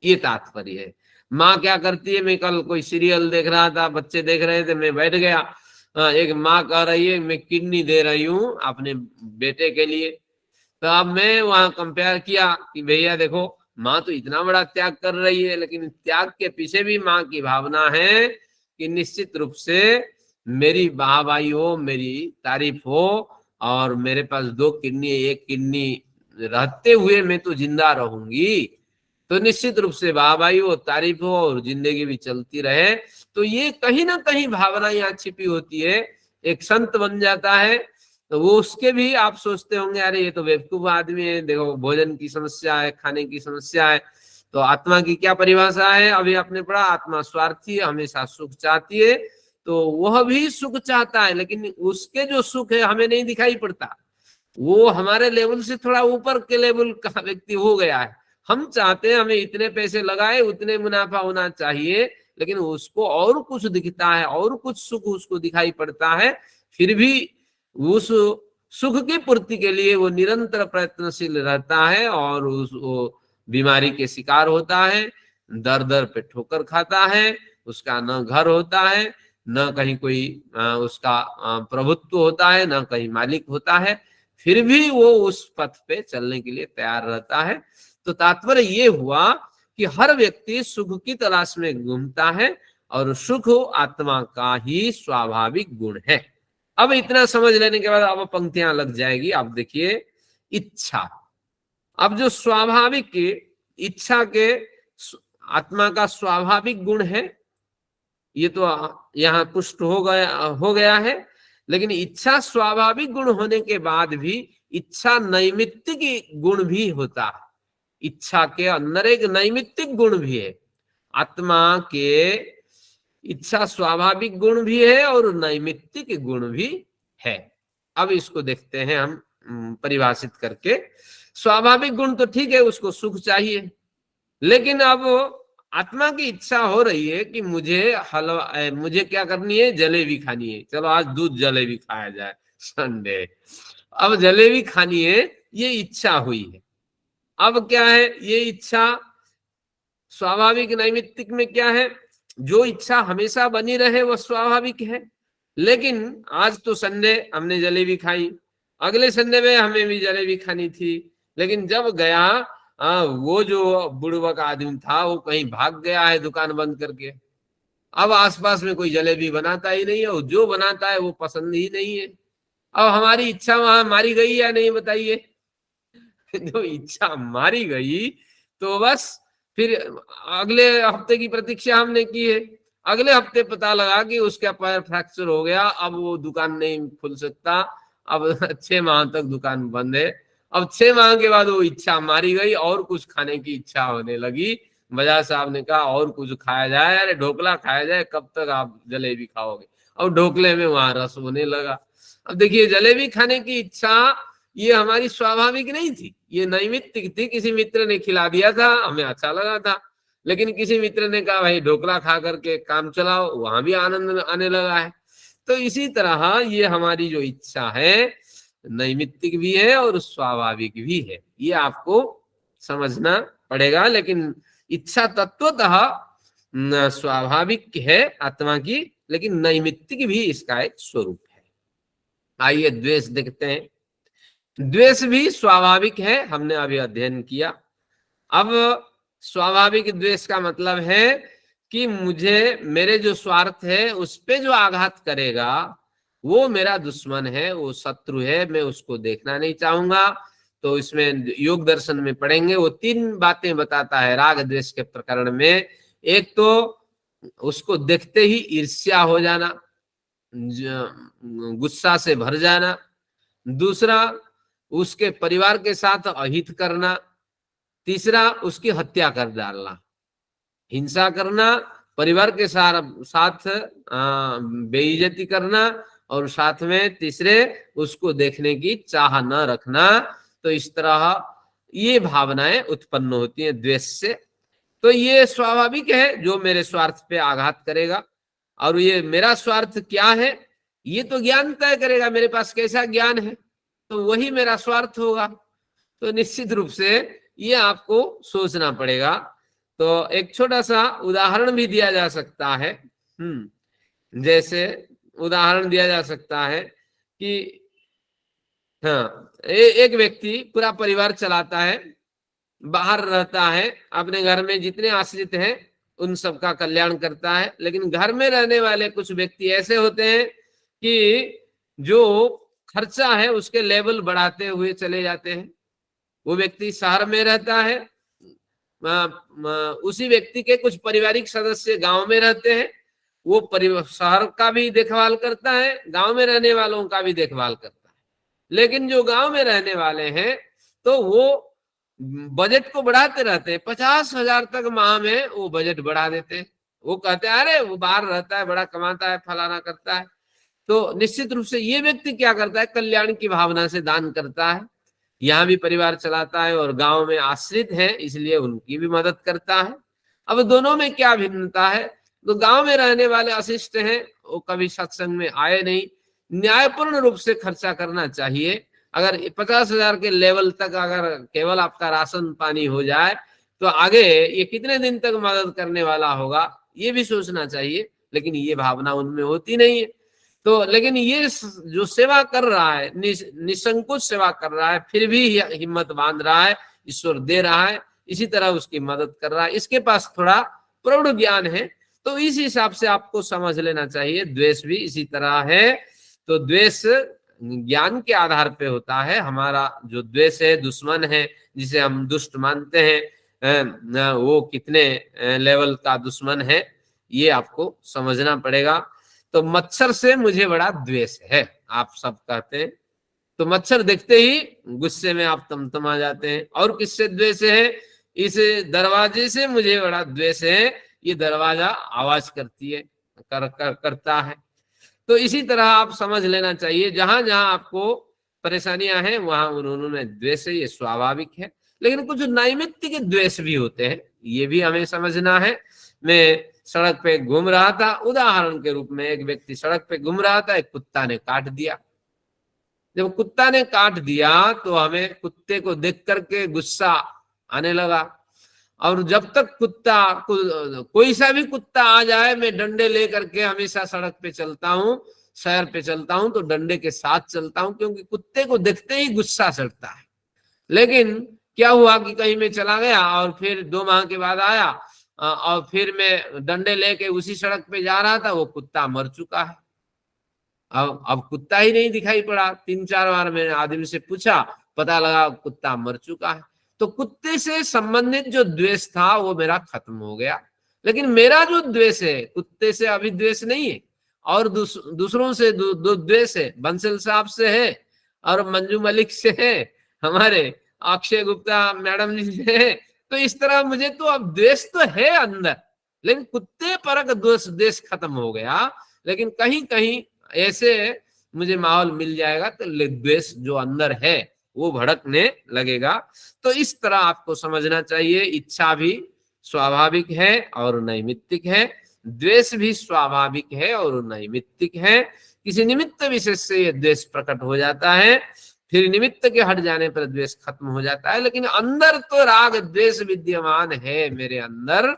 ये तात्पर्य है। माँ क्या करती है, मैं कल कोई सीरियल देख रहा था, बच्चे देख रहे थे, मैं बैठ गया, एक माँ कह रही है मैं किडनी दे रही हूँ अपने बेटे के लिए। तो अब मैं वहां कंपेयर किया कि भैया देखो माँ तो इतना बड़ा त्याग कर रही है, लेकिन त्याग के पीछे भी माँ की भावना है कि निश्चित रूप से मेरी वाहवाही हो, मेरी तारीफ हो, और मेरे पास 2 किडनी, एक किडनी रहते हुए मैं तो जिंदा रहूंगी, तो निश्चित रूप से वाह भाई वो तारीफ हो और जिंदगी भी चलती रहे। तो ये कहीं ना कहीं भावना यहाँ छिपी होती है। एक संत बन जाता है तो वो उसके भी आप सोचते होंगे अरे ये तो बेवकूफ आदमी है, देखो भोजन की समस्या है, खाने की समस्या है। तो आत्मा की क्या परिभाषा है, अभी आपने पढ़ा, आत्मा स्वार्थी है, हमेशा सुख चाहती है। तो वह भी सुख चाहता है, लेकिन उसके जो सुख है हमें नहीं दिखाई पड़ता, वो हमारे लेवल से थोड़ा ऊपर के लेवल का व्यक्ति हो गया है। हम चाहते हैं हमें इतने पैसे लगाए, उतने मुनाफा होना चाहिए, लेकिन उसको और कुछ दिखता है, और कुछ सुख उसको दिखाई पड़ता है। फिर भी उस सुख की पूर्ति के लिए वो निरंतर प्रयत्नशील रहता है और वो बीमारी के शिकार होता है, दर दर पे ठोकर खाता है, उसका न घर होता है, न कहीं कोई उसका प्रभुत्व होता है, न कहीं मालिक होता है, फिर भी वो उस पथ पे चलने के लिए तैयार रहता है। तो तात्पर्य ये हुआ कि हर व्यक्ति सुख की तलाश में घूमता है और सुख आत्मा का ही स्वाभाविक गुण है। अब इतना समझ लेने के बाद अब पंक्तियां लग जाएगी। आप देखिए, इच्छा, अब जो स्वाभाविक इच्छा के आत्मा का स्वाभाविक गुण है, ये तो यहाँ पुष्ट हो गया है। लेकिन इच्छा स्वाभाविक गुण होने के बाद भी इच्छा नैमित्तिक गुण भी होता है। इच्छा के अंदर एक नैमित्तिक गुण भी है। आत्मा के इच्छा स्वाभाविक गुण भी है और नैमित्तिक गुण भी है। अब इसको देखते हैं हम परिभाषित करके। स्वाभाविक गुण तो ठीक है, उसको सुख चाहिए, लेकिन अब आत्मा की इच्छा हो रही है कि मुझे क्या करनी है, जलेबी खानी है, चलो आज दूध जलेबी खाया जाए संडे। अब जलेबी खानी है, ये इच्छा हुई है। अब क्या है, ये इच्छा स्वाभाविक नैमित्तिक में क्या है, जो इच्छा हमेशा बनी रहे वह स्वाभाविक है। लेकिन आज तो संडे हमने जलेबी खाई, अगले संडे में हमें भी जलेबी खानी थी, लेकिन जब गया वो जो बुढ़वा आदमी था वो कहीं भाग गया है दुकान बंद करके। अब आसपास में कोई जलेबी बनाता ही नहीं है, और जो बनाता है वो पसंद ही नहीं है। अब हमारी इच्छा वहां मारी गई या नहीं बताइए? जो इच्छा मारी गई तो बस फिर अगले हफ्ते की प्रतीक्षा हमने की है। अगले हफ्ते पता लगा कि उसका पैर फ्रैक्चर हो गया, अब वो दुकान नहीं खुल सकता, अब 6 माह तक दुकान बंद है। अब 6 माह के बाद वो इच्छा मारी गई और कुछ खाने की इच्छा होने लगी। बजाज साहब ने कहा और कुछ खाया जाए, अरे ढोकला खाया जाए, कब तक आप जलेबी खाओगे? अब ढोकले में वहां रस होने लगा। अब देखिए, जलेबी खाने की इच्छा ये हमारी स्वाभाविक नहीं थी, ये नैमित्तिक थी। किसी मित्र ने खिला दिया था, हमें अच्छा लगा था, लेकिन किसी मित्र ने कहा भाई ढोकला खा करके काम चलाओ, वहां भी आनंद आने लगा है। तो इसी तरह ये हमारी जो इच्छा है नैमित्तिक भी है और स्वाभाविक भी है, ये आपको समझना पड़ेगा। लेकिन इच्छा तत्वतः स्वाभाविक है आत्मा की, लेकिन नैमित्तिक भी इसका एक स्वरूप है। आइए द्वेष देखते हैं। द्वेष भी स्वाभाविक है, हमने अभी अध्ययन किया। अब स्वाभाविक द्वेष का मतलब है कि मुझे मेरे जो स्वार्थ है उस पे जो आघात करेगा वो मेरा दुश्मन है, वो शत्रु है, मैं उसको देखना नहीं चाहूंगा। तो इसमें योग दर्शन में पढ़ेंगे, वो 3 बातें बताता है राग द्वेष के प्रकरण में। एक तो उसको देखते ही ईर्ष्या हो जाना, गुस्सा से भर जाना। दूसरा, उसके परिवार के साथ अहित करना। तीसरा, उसकी हत्या कर डालना, हिंसा करना, परिवार के साथ बेइज्जती करना, और साथ में तीसरे उसको देखने की चाह न रखना। तो इस तरह ये भावनाएं उत्पन्न होती हैं द्वेष से। तो ये स्वाभाविक है, जो मेरे स्वार्थ पे आघात करेगा। और ये मेरा स्वार्थ क्या है ये तो ज्ञान तय करेगा, मेरे पास कैसा ज्ञान है, तो वही मेरा स्वार्थ होगा। तो निश्चित रूप से ये आपको सोचना पड़ेगा। तो एक छोटा सा उदाहरण भी दिया जा सकता है। जैसे उदाहरण दिया जा सकता है कि हाँ, एक व्यक्ति पूरा परिवार चलाता है, बाहर रहता है, अपने घर में जितने आश्रित हैं उन सबका कल्याण करता है, लेकिन घर में रहने वाले कुछ व्यक्ति ऐसे होते हैं कि जो खर्चा है उसके लेवल बढ़ाते हुए चले जाते हैं। वो व्यक्ति शहर में रहता है, उसी व्यक्ति के कुछ पारिवारिक सदस्य गांव में रहते हैं, वो शहर का भी देखभाल करता है, गांव में रहने वालों का भी देखभाल करता है। लेकिन जो गांव में रहने वाले हैं तो वो बजट को बढ़ाते रहते हैं, 50,000 तक माह में वो बजट बढ़ा देते हैं। वो कहते हैं अरे वो बाहर रहता है, बड़ा कमाता है, फलाना करता है। तो निश्चित रूप से ये व्यक्ति क्या करता है, कल्याण की भावना से दान करता है, यहाँ भी परिवार चलाता है और गांव में आश्रित है इसलिए उनकी भी मदद करता है। अब दोनों में क्या भिन्नता है, तो गांव में रहने वाले अशिष्ट हैं, वो कभी सत्संग में आए नहीं, न्यायपूर्ण रूप से खर्चा करना चाहिए। अगर 50,000 के लेवल तक अगर केवल आपका राशन पानी हो जाए तो आगे ये कितने दिन तक मदद करने वाला होगा, ये भी सोचना चाहिए। लेकिन ये भावना उनमें होती नहीं है। तो लेकिन ये जो सेवा कर रहा है, निसंकोच सेवा कर रहा है, फिर भी हिम्मत बांध रहा है, ईश्वर दे रहा है, इसी तरह उसकी मदद कर रहा है, इसके पास थोड़ा प्रौढ़ ज्ञान है, तो इस हिसाब से आपको समझ लेना चाहिए। द्वेष भी इसी तरह है। तो द्वेष ज्ञान के आधार पे होता है। हमारा जो द्वेष है, दुश्मन है, जिसे हम दुष्ट मानते हैं, वो कितने लेवल का दुश्मन है ये आपको समझना पड़ेगा। तो मच्छर से मुझे बड़ा द्वेष है, आप सब कहते हैं, तो मच्छर देखते ही गुस्से में आप तमतमा जाते हैं। और किससे द्वेष है, इस दरवाजे से मुझे बड़ा द्वेष है, ये दरवाजा आवाज करती है, करता है। तो इसी तरह आप समझ लेना चाहिए, जहां जहां आपको परेशानियां हैं वहां उन्होंने द्वेष है, ये स्वाभाविक है। लेकिन कुछ नैमित्तिक द्वेष भी होते हैं, ये भी हमें समझना है। मैं सड़क पे घूम रहा था, उदाहरण के रूप में एक व्यक्ति सड़क पे घूम रहा था, एक कुत्ता ने काट दिया। जब कुत्ता ने काट दिया तो हमें कुत्ते को देख करके गुस्सा आने लगा। और जब तक कुत्ता कोई सा भी कुत्ता आ जाए, मैं डंडे लेकर के हमेशा सड़क पे चलता हूँ, शहर पे चलता हूँ तो डंडे के साथ चलता हूँ, क्योंकि कुत्ते को देखते ही गुस्सा चढ़ता है। लेकिन क्या हुआ कि कहीं मैं चला गया और फिर 2 माह के बाद आया और फिर मैं डंडे लेके उसी सड़क पे जा रहा था, वो कुत्ता मर चुका है। अब कुत्ता ही नहीं दिखाई पड़ा। 3-4 बार मैंने आदमी से पूछा, पता लगा कुत्ता मर चुका है। तो कुत्ते से संबंधित जो द्वेष था वो मेरा खत्म हो गया। लेकिन मेरा जो द्वेष है, कुत्ते से अभी द्वेष नहीं है, और दूसरों से द्वेष है। बंसल साहब से है और मंजू मलिक से है, हमारे अक्षय गुप्ता मैडम जी से है। तो इस तरह मुझे तो अब द्वेष तो है अंदर, लेकिन कुत्ते परक द्वेष खत्म हो गया। लेकिन कहीं कहीं ऐसे मुझे माहौल मिल जाएगा तो द्वेष जो अंदर है वो भड़कने लगेगा। तो इस तरह आपको समझना चाहिए, इच्छा भी स्वाभाविक है और नैमित्तिक है, द्वेष भी स्वाभाविक है और नैमित्तिक है। किसी निमित्त विशेष से ये द्वेष प्रकट हो जाता है, फिर निमित्त के हट जाने पर द्वेष खत्म हो जाता है। लेकिन अंदर तो राग द्वेष विद्यमान है मेरे अंदर,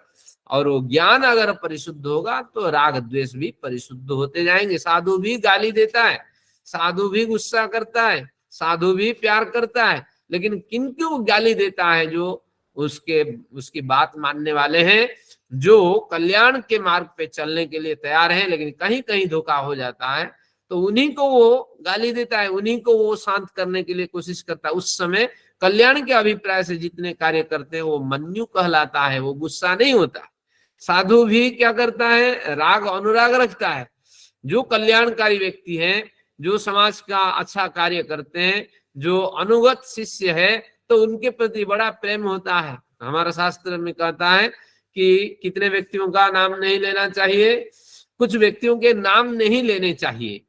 और वो ज्ञान अगर परिशुद्ध होगा तो राग द्वेष भी परिशुद्ध होते जाएंगे। साधु भी गाली देता है, साधु भी गुस्सा करता है, साधु भी प्यार करता है, लेकिन किनको गाली देता है? जो उसकी बात मानने वाले हैं, जो कल्याण के मार्ग पे चलने के लिए तैयार हैं, लेकिन कहीं कहीं धोखा हो जाता है तो उन्हीं को वो गाली देता है, उन्हीं को वो शांत करने के लिए कोशिश करता है। उस समय कल्याण के अभिप्राय से जितने कार्य करते हैं वो मन्यु कहलाता है, वो गुस्सा नहीं होता। साधु भी क्या करता है? राग अनुराग रखता है। जो कल्याणकारी व्यक्ति हैं, जो समाज का अच्छा कार्य करते हैं, जो अनुगत शिष्य है, तो उनके प्रति बड़ा प्रेम होता है। हमारा शास्त्र में कहता है कि कितने व्यक्तियों का नाम नहीं लेना चाहिए, कुछ व्यक्तियों के नाम नहीं लेने चाहिए।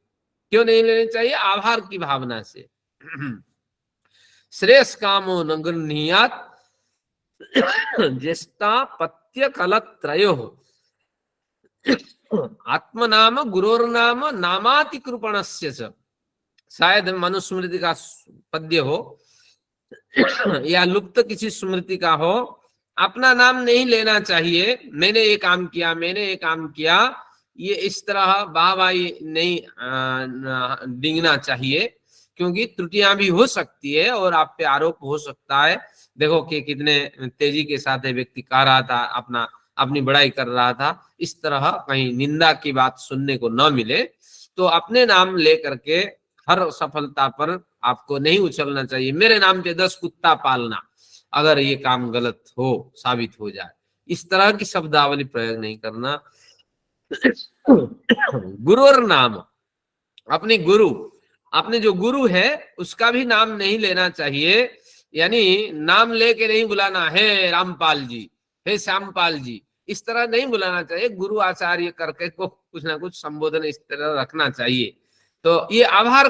क्यों नहीं लेने चाहिए? आभार की भावना से। श्रेष्ठ कामो न गृह्णीयात् ज्येष्ठा पत्य कलत्रयो आत्मनाम गुरोर्नाम नामाति कृपणस्य च। शायद मनुस्मृति का पद्य हो या लुप्त किसी स्मृति का हो। अपना नाम नहीं लेना चाहिए, मैंने ये काम किया, मैंने ये काम किया, ये इस तरह वाहवाही नहीं डिंगना चाहिए, क्योंकि त्रुटियां भी हो सकती है और आप पे आरोप हो सकता है। देखो कि कितने तेजी के साथ व्यक्ति कह रहा था, अपनी बड़ाई कर रहा था, इस तरह कहीं निंदा की बात सुनने को न मिले। तो अपने नाम ले करके हर सफलता पर आपको नहीं उछलना चाहिए। मेरे नाम पे 10 कुत्ता पालना, अगर ये काम गलत हो, साबित हो जाए, इस तरह की शब्दावली प्रयोग नहीं करना। गुरु और नाम, अपने गुरु, अपने जो गुरु है उसका भी नाम नहीं लेना चाहिए, यानी नाम लेके नहीं बुलाना, हे रामपाल जी, हे श्यामपाल जी, इस तरह नहीं बुलाना चाहिए। गुरु आचार्य करके को कुछ ना कुछ संबोधन इस तरह रखना चाहिए। तो ये आभार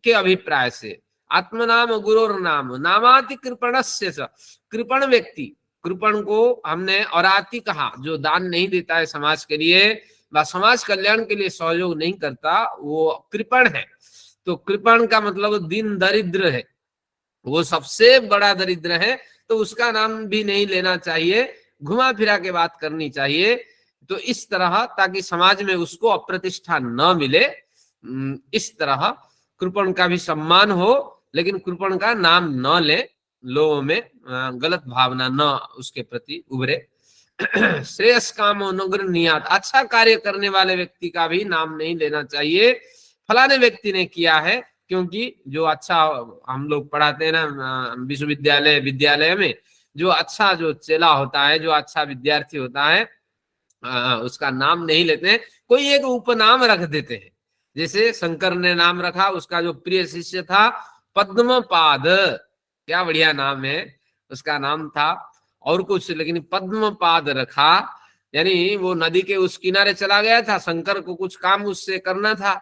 के अभिप्राय से आत्मनाम गुरुर नाम नामाति कृपणस्य च, कृपण व्यक्ति, कृपण को हमने औराती कहा, जो दान नहीं देता है समाज के लिए व समाज कल्याण के लिए सहयोग नहीं करता, वो कृपण है। तो कृपण का मतलब दीन दरिद्र है, वो सबसे बड़ा दरिद्र है, तो उसका नाम भी नहीं लेना चाहिए, घुमा फिरा के बात करनी चाहिए। तो इस तरह, ताकि समाज में उसको अप्रतिष्ठा न मिले, इस तरह कृपण का भी सम्मान हो, लेकिन कृपण का नाम न ले, लोगों में गलत भावना न उसके प्रति उभरे। श्रेयस कामो नगर नियात, अच्छा कार्य करने वाले व्यक्ति का भी नाम नहीं लेना चाहिए, फलाने व्यक्ति ने किया है, क्योंकि जो अच्छा हम लोग पढ़ाते हैं ना विश्वविद्यालय विद्यालय में, जो अच्छा जो चेला होता है, जो अच्छा विद्यार्थी होता है, उसका नाम नहीं लेते हैं, कोई एक उपनाम रख देते हैं। जैसे शंकर ने नाम रखा, उसका जो प्रिय शिष्य था पद्मपाद, क्या बढ़िया नाम है, उसका नाम था और कुछ, लेकिन पद्मपाद रखा, यानी वो नदी के उस किनारे चला गया था, शंकर को कुछ काम उससे करना था,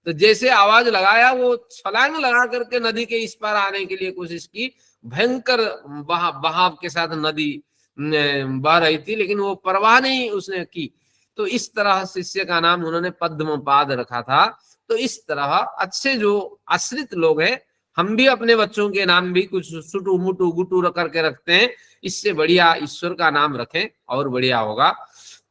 तो जैसे आवाज लगाया वो छलांग लगा करके नदी के इस पार आने के लिए कोशिश की, भयंकर बहाव के साथ नदी बह रही थी, लेकिन वो परवाह नहीं उसने की। तो इस तरह शिष्य का नाम उन्होंने पद्मपाद रखा था। तो इस तरह अच्छे जो आश्रित लोग हैं, हम भी अपने बच्चों के नाम भी कुछ सुटू मुटू गुटू करके रखते हैं, इससे बढ़िया ईश्वर का नाम रखें और बढ़िया होगा।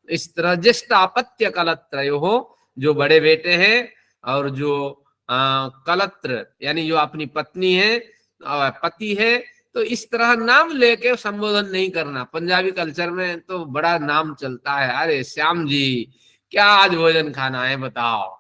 इस तरह ज्येष्ठ अपत्य कलत्रयो हो, जो बड़े बेटे हैं और जो कलत्र यानी जो अपनी पत्नी है, पति है, तो इस तरह नाम लेके संबोधन नहीं करना। पंजाबी कल्चर में तो बड़ा नाम चलता है, अरे श्याम जी क्या आज भोजन खाना है बताओ।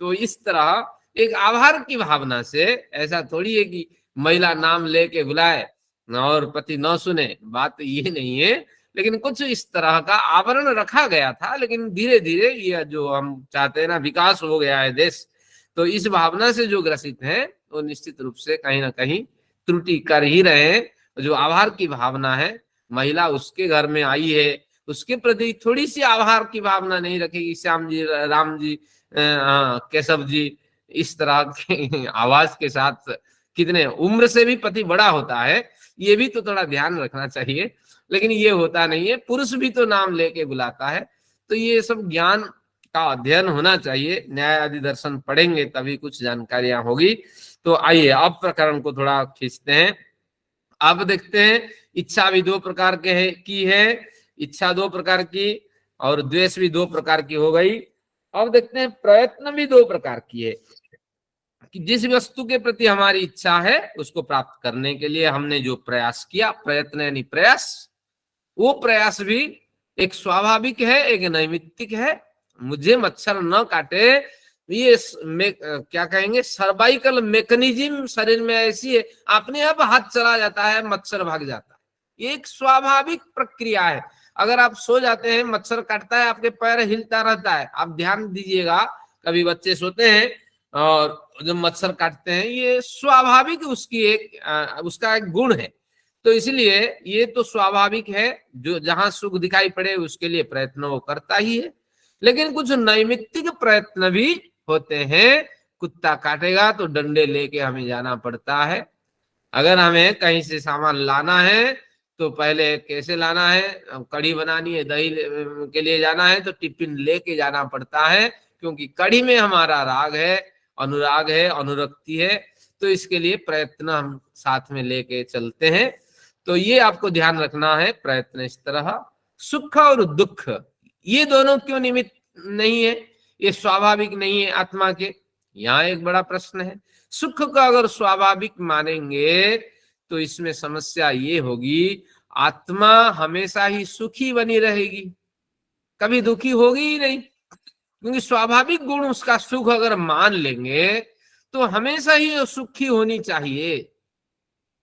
तो इस तरह एक आभार की भावना से, ऐसा थोड़ी है कि महिला नाम लेके बुलाए और पति न सुने, बात ये नहीं है, लेकिन कुछ इस तरह का आवरण रखा गया था। लेकिन धीरे धीरे ये जो हम चाहते हैं ना, विकास हो गया है देश, तो इस भावना से जो ग्रसित है वो निश्चित रूप से कहीं ना कहीं त्रुटि कर ही रहे हैं। जो आभार की भावना है, महिला उसके घर में आई है, उसके प्रति थोड़ी सी आभार की भावना नहीं रखेगी, श्याम जी, राम जी, केशव जी, इस तरह के आवाज के साथ, कितने उम्र से भी पति बड़ा होता है, ये भी तो थोड़ा ध्यान रखना चाहिए। लेकिन ये होता नहीं है, पुरुष भी तो नाम लेके बुलाता है। तो ये सब ज्ञान का अध्ययन होना चाहिए, न्याय आदि दर्शन पढ़ेंगे तभी कुछ जानकारियां होगी। तो आइए अब प्रकरण को थोड़ा खींचते हैं। अब देखते हैं, इच्छा भी 2 प्रकार के की है, इच्छा 2 प्रकार की और द्वेष भी 2 प्रकार की हो गई। अब देखते हैं प्रयत्न भी 2 प्रकार की है, कि जिस वस्तु के प्रति हमारी इच्छा है उसको प्राप्त करने के लिए हमने जो प्रयास किया, प्रयत्न यानी प्रयास, वो प्रयास भी एक स्वाभाविक है, एक नैमित्तिक है। मुझे मच्छर न काटे, ये क्या कहेंगे, सर्वाइकल मैकेनिज्म शरीर में ऐसी है, अपने आप हाथ चला जाता है, मच्छर भाग जाता है, ये एक स्वाभाविक प्रक्रिया है। अगर आप सो जाते हैं, मच्छर काटता है, आपके पैर हिलता रहता है, आप ध्यान दीजिएगा, कभी बच्चे सोते हैं और जब मच्छर काटते हैं, ये स्वाभाविक उसकी उसका एक गुण है। तो इसलिए ये तो स्वाभाविक है, जो जहां सुख दिखाई पड़े उसके लिए प्रयत्न वो करता ही है। लेकिन कुछ नैमित्तिक प्रयत्न भी होते हैं। कुत्ता काटेगा तो डंडे लेके हमें जाना पड़ता है। अगर हमें कहीं से सामान लाना है तो पहले कैसे लाना है, कढ़ी बनानी है, दही के लिए जाना है तो टिफिन लेके जाना पड़ता है, क्योंकि कढ़ी में हमारा राग है, अनुराग है, अनुरक्ति है। तो इसके लिए प्रयत्न हम साथ में लेके चलते हैं। तो ये आपको ध्यान रखना है, प्रयत्न इस तरह। सुख और दुख ये दोनों क्यों निमित्त नहीं है, ये स्वाभाविक नहीं है आत्मा के, यहाँ एक बड़ा प्रश्न है। सुख को अगर स्वाभाविक मानेंगे तो इसमें समस्या ये होगी, आत्मा हमेशा ही सुखी बनी रहेगी, कभी दुखी होगी ही नहीं, क्योंकि स्वाभाविक गुण उसका सुख अगर मान लेंगे तो हमेशा ही सुखी होनी चाहिए।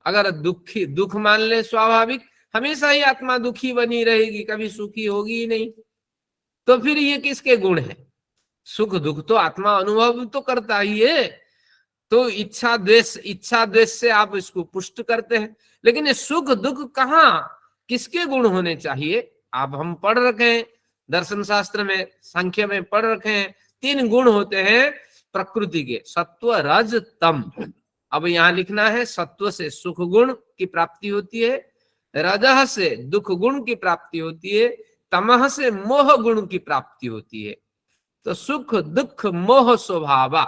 अगर दुख मान ले स्वाभाविक, हमेशा ही आत्मा दुखी बनी रहेगी, कभी सुखी होगी ही नहीं। तो फिर ये किसके गुण है? सुख दुख तो आत्मा अनुभव तो करता ही है। तो इच्छा द्वेष से आप इसको पुष्ट करते हैं, लेकिन ये सुख दुख कहाँ किसके गुण होने चाहिए? आप हम पढ़ रखे हैं दर्शन शास्त्र में, सांख्य में पढ़ रखे हैं, 3 गुण होते हैं प्रकृति के, सत्व रज तम। अब यहाँ लिखना है सत्व से सुख गुण की प्राप्ति होती है, रजः से दुख गुण की प्राप्ति होती है, तमः से मोह गुण की प्राप्ति होती है। तो सुख दुख मोह स्वभावा,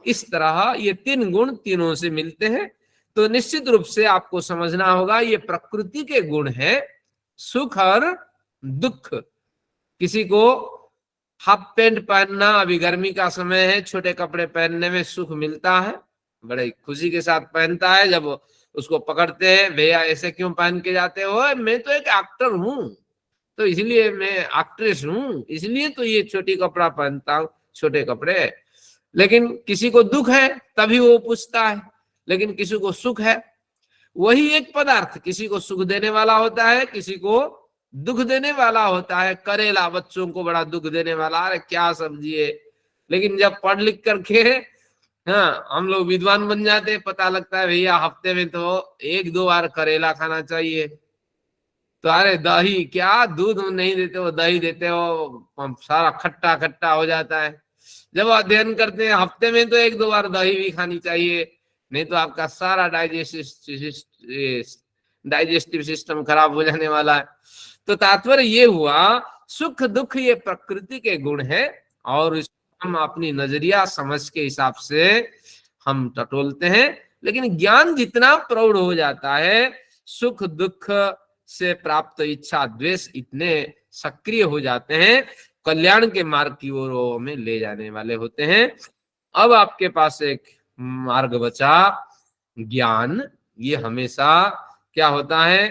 इस तरह ये 3 गुण तीनों से मिलते हैं। तो निश्चित रूप से आपको समझना होगा ये प्रकृति के गुण है, सुख और दुख। किसी को हाफ पैंट पहनना, अभी गर्मी का समय है, छोटे कपड़े पहनने में सुख मिलता है, बड़े खुशी के साथ पहनता है। जब उसको पकड़ते हैं, भैया ऐसे क्यों पहन के जाते हो? मैं तो एक एक्टर हूं, तो इसलिए मैं एक्ट्रेस हूं, इसलिए तो ये छोटी कपड़ा पहनता हूं, छोटे कपड़े। लेकिन किसी को दुख है तभी वो पूछता है, लेकिन किसी को सुख है। वही एक पदार्थ किसी को सुख देने वाला होता है, किसी को दुख देने वाला होता है। करेला बच्चों को बड़ा दुख देने वाला, अरे क्या सब्जी है। लेकिन जब पढ़ लिख करके हाँ हम लोग विद्वान बन जाते हैं, पता लगता है भैया हफ्ते में तो 1-2 बार करेला खाना चाहिए। तो अरे दही क्या, दूध नहीं देते हो, दही देते हो, सारा खट्टा खट्टा हो जाता है। जब अध्ययन करते हैं हफ्ते में तो 1-2 बार दही भी खानी चाहिए, नहीं तो आपका सारा डाइजेस्टिव सिस्टम खराब हो जाने वाला है। तो तात्पर्य ये हुआ सुख दुख ये प्रकृति के गुण है, और हम अपनी नजरिया समझ के हिसाब से हम टटोलते हैं। लेकिन ज्ञान जितना प्रौढ़ हो जाता है, सुख दुख से प्राप्त इच्छा द्वेष इतने सक्रिय हो जाते हैं, कल्याण के मार्ग की ओर में ले जाने वाले होते हैं। अब आपके पास एक मार्ग बचा ज्ञान। ये हमेशा क्या होता है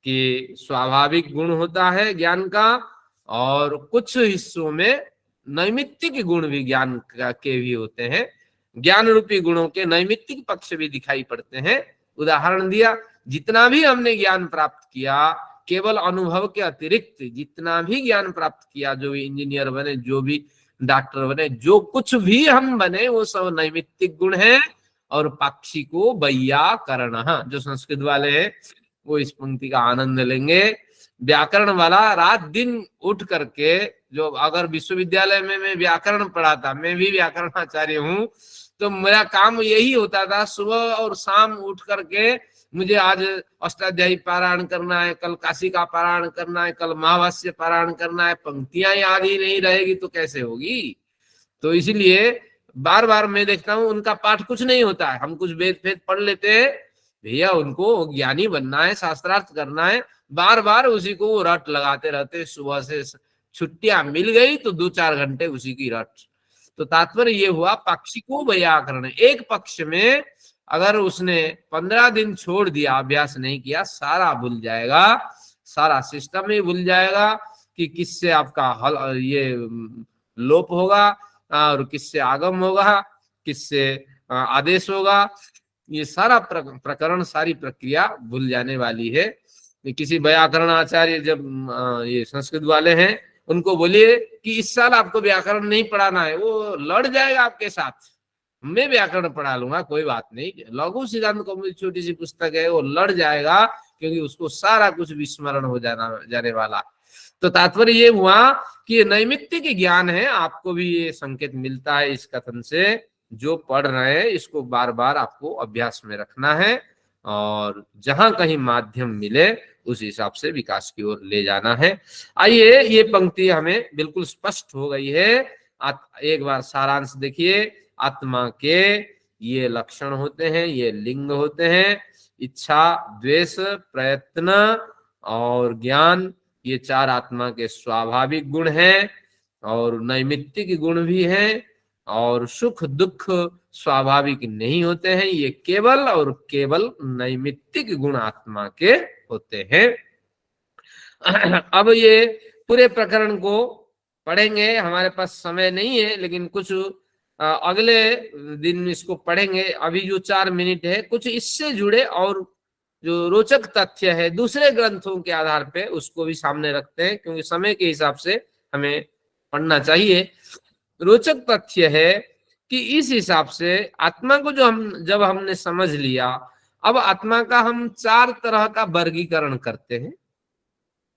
कि स्वाभाविक गुण होता है ज्ञान का, और कुछ हिस्सों में नैमित्तिक गुण भी ज्ञान के भी होते हैं। ज्ञान रूपी गुणों के नैमित्तिक पक्ष भी दिखाई पड़ते हैं। उदाहरण दिया, जितना भी हमने ज्ञान प्राप्त किया, केवल अनुभव के अतिरिक्त जितना भी ज्ञान प्राप्त किया, जो भी इंजीनियर बने, जो भी डॉक्टर बने, जो कुछ भी हम बने, वो सब नैमित्तिक गुण है। और पाक्षिको वैयाकरण, जो संस्कृत वाले हैं वो इस पंक्ति का आनंद लेंगे। व्याकरण वाला रात दिन उठ करके, जो अगर विश्वविद्यालय में मैं व्याकरण पढ़ाता, मैं भी व्याकरणाचार्य हूँ, तो मेरा काम यही होता था, सुबह और शाम उठ करके मुझे आज अष्टाध्यायी पारायण करना है, कल काशी का पारायण करना है, कल महाभाष्य पारायण करना है। पंक्तियां याद ही नहीं रहेगी तो कैसे होगी? तो इसलिए बार बार मैं देखता हूँ उनका पाठ कुछ नहीं होता है। हम कुछ वेद फेद पढ़ लेते हैं, भैया उनको ज्ञानी बनना है, शास्त्रार्थ करना है, बार बार उसी को रट लगाते रहते। सुबह से छुट्टियां मिल गई तो 2-4 घंटे उसी की रट। तो तात्पर्य ये हुआ पाक्षिको व्याकरण, एक पक्ष में अगर उसने 15 दिन छोड़ दिया, अभ्यास नहीं किया, सारा भूल जाएगा, सारा सिस्टम ही भूल जाएगा कि किससे आपका हल ये लोप होगा और किससे आगम होगा, किससे आदेश होगा। ये सारा प्रकरण, सारी प्रक्रिया भूल जाने वाली है। किसी व्याकरण आचार्य जब ये संस्कृत वाले हैं, उनको बोलिए कि इस साल आपको व्याकरण नहीं पढ़ाना है, वो लड़ जाएगा आपके साथ। मैं व्याकरण पढ़ा लूंगा, कोई बात नहीं। लघु सिद्धांत कौमुदी छोटी सी पुस्तक है, वो लड़ जाएगा क्योंकि उसको सारा कुछ विस्मरण हो जाने वाला। तो तात्पर्य ये हुआ कि ये नैमित्तिक ज्ञान है। आपको भी ये संकेत मिलता है इस कथन से, जो पढ़ रहे हैं इसको बार बार आपको अभ्यास में रखना है, और जहां कहीं माध्यम मिले उस हिसाब से विकास की ओर ले जाना है। आइए, ये पंक्ति हमें बिल्कुल स्पष्ट हो गई है। एक बार सारांश देखिए। आत्मा के ये लक्षण होते हैं, ये लिंग होते हैं, इच्छा द्वेष प्रयत्न और ज्ञान, ये 4 आत्मा के स्वाभाविक गुण हैं, और नैमित्तिक गुण भी हैं। और सुख दुख स्वाभाविक नहीं होते हैं, ये केवल और केवल नैमित्तिक गुण आत्मा के होते हैं। अब ये पूरे प्रकरण को पढ़ेंगे, हमारे पास समय नहीं है, लेकिन कुछ अगले दिन इसको पढ़ेंगे। अभी जो 4 मिनट है, कुछ इससे जुड़े और जो रोचक तथ्य है दूसरे ग्रंथों के आधार पे उसको भी सामने रखते हैं, क्योंकि समय के हिसाब से हमें पढ़ना चाहिए। रोचक तथ्य है कि इस हिसाब से आत्मा को जब हमने समझ लिया, अब आत्मा का हम 4 तरह का वर्गीकरण करते हैं।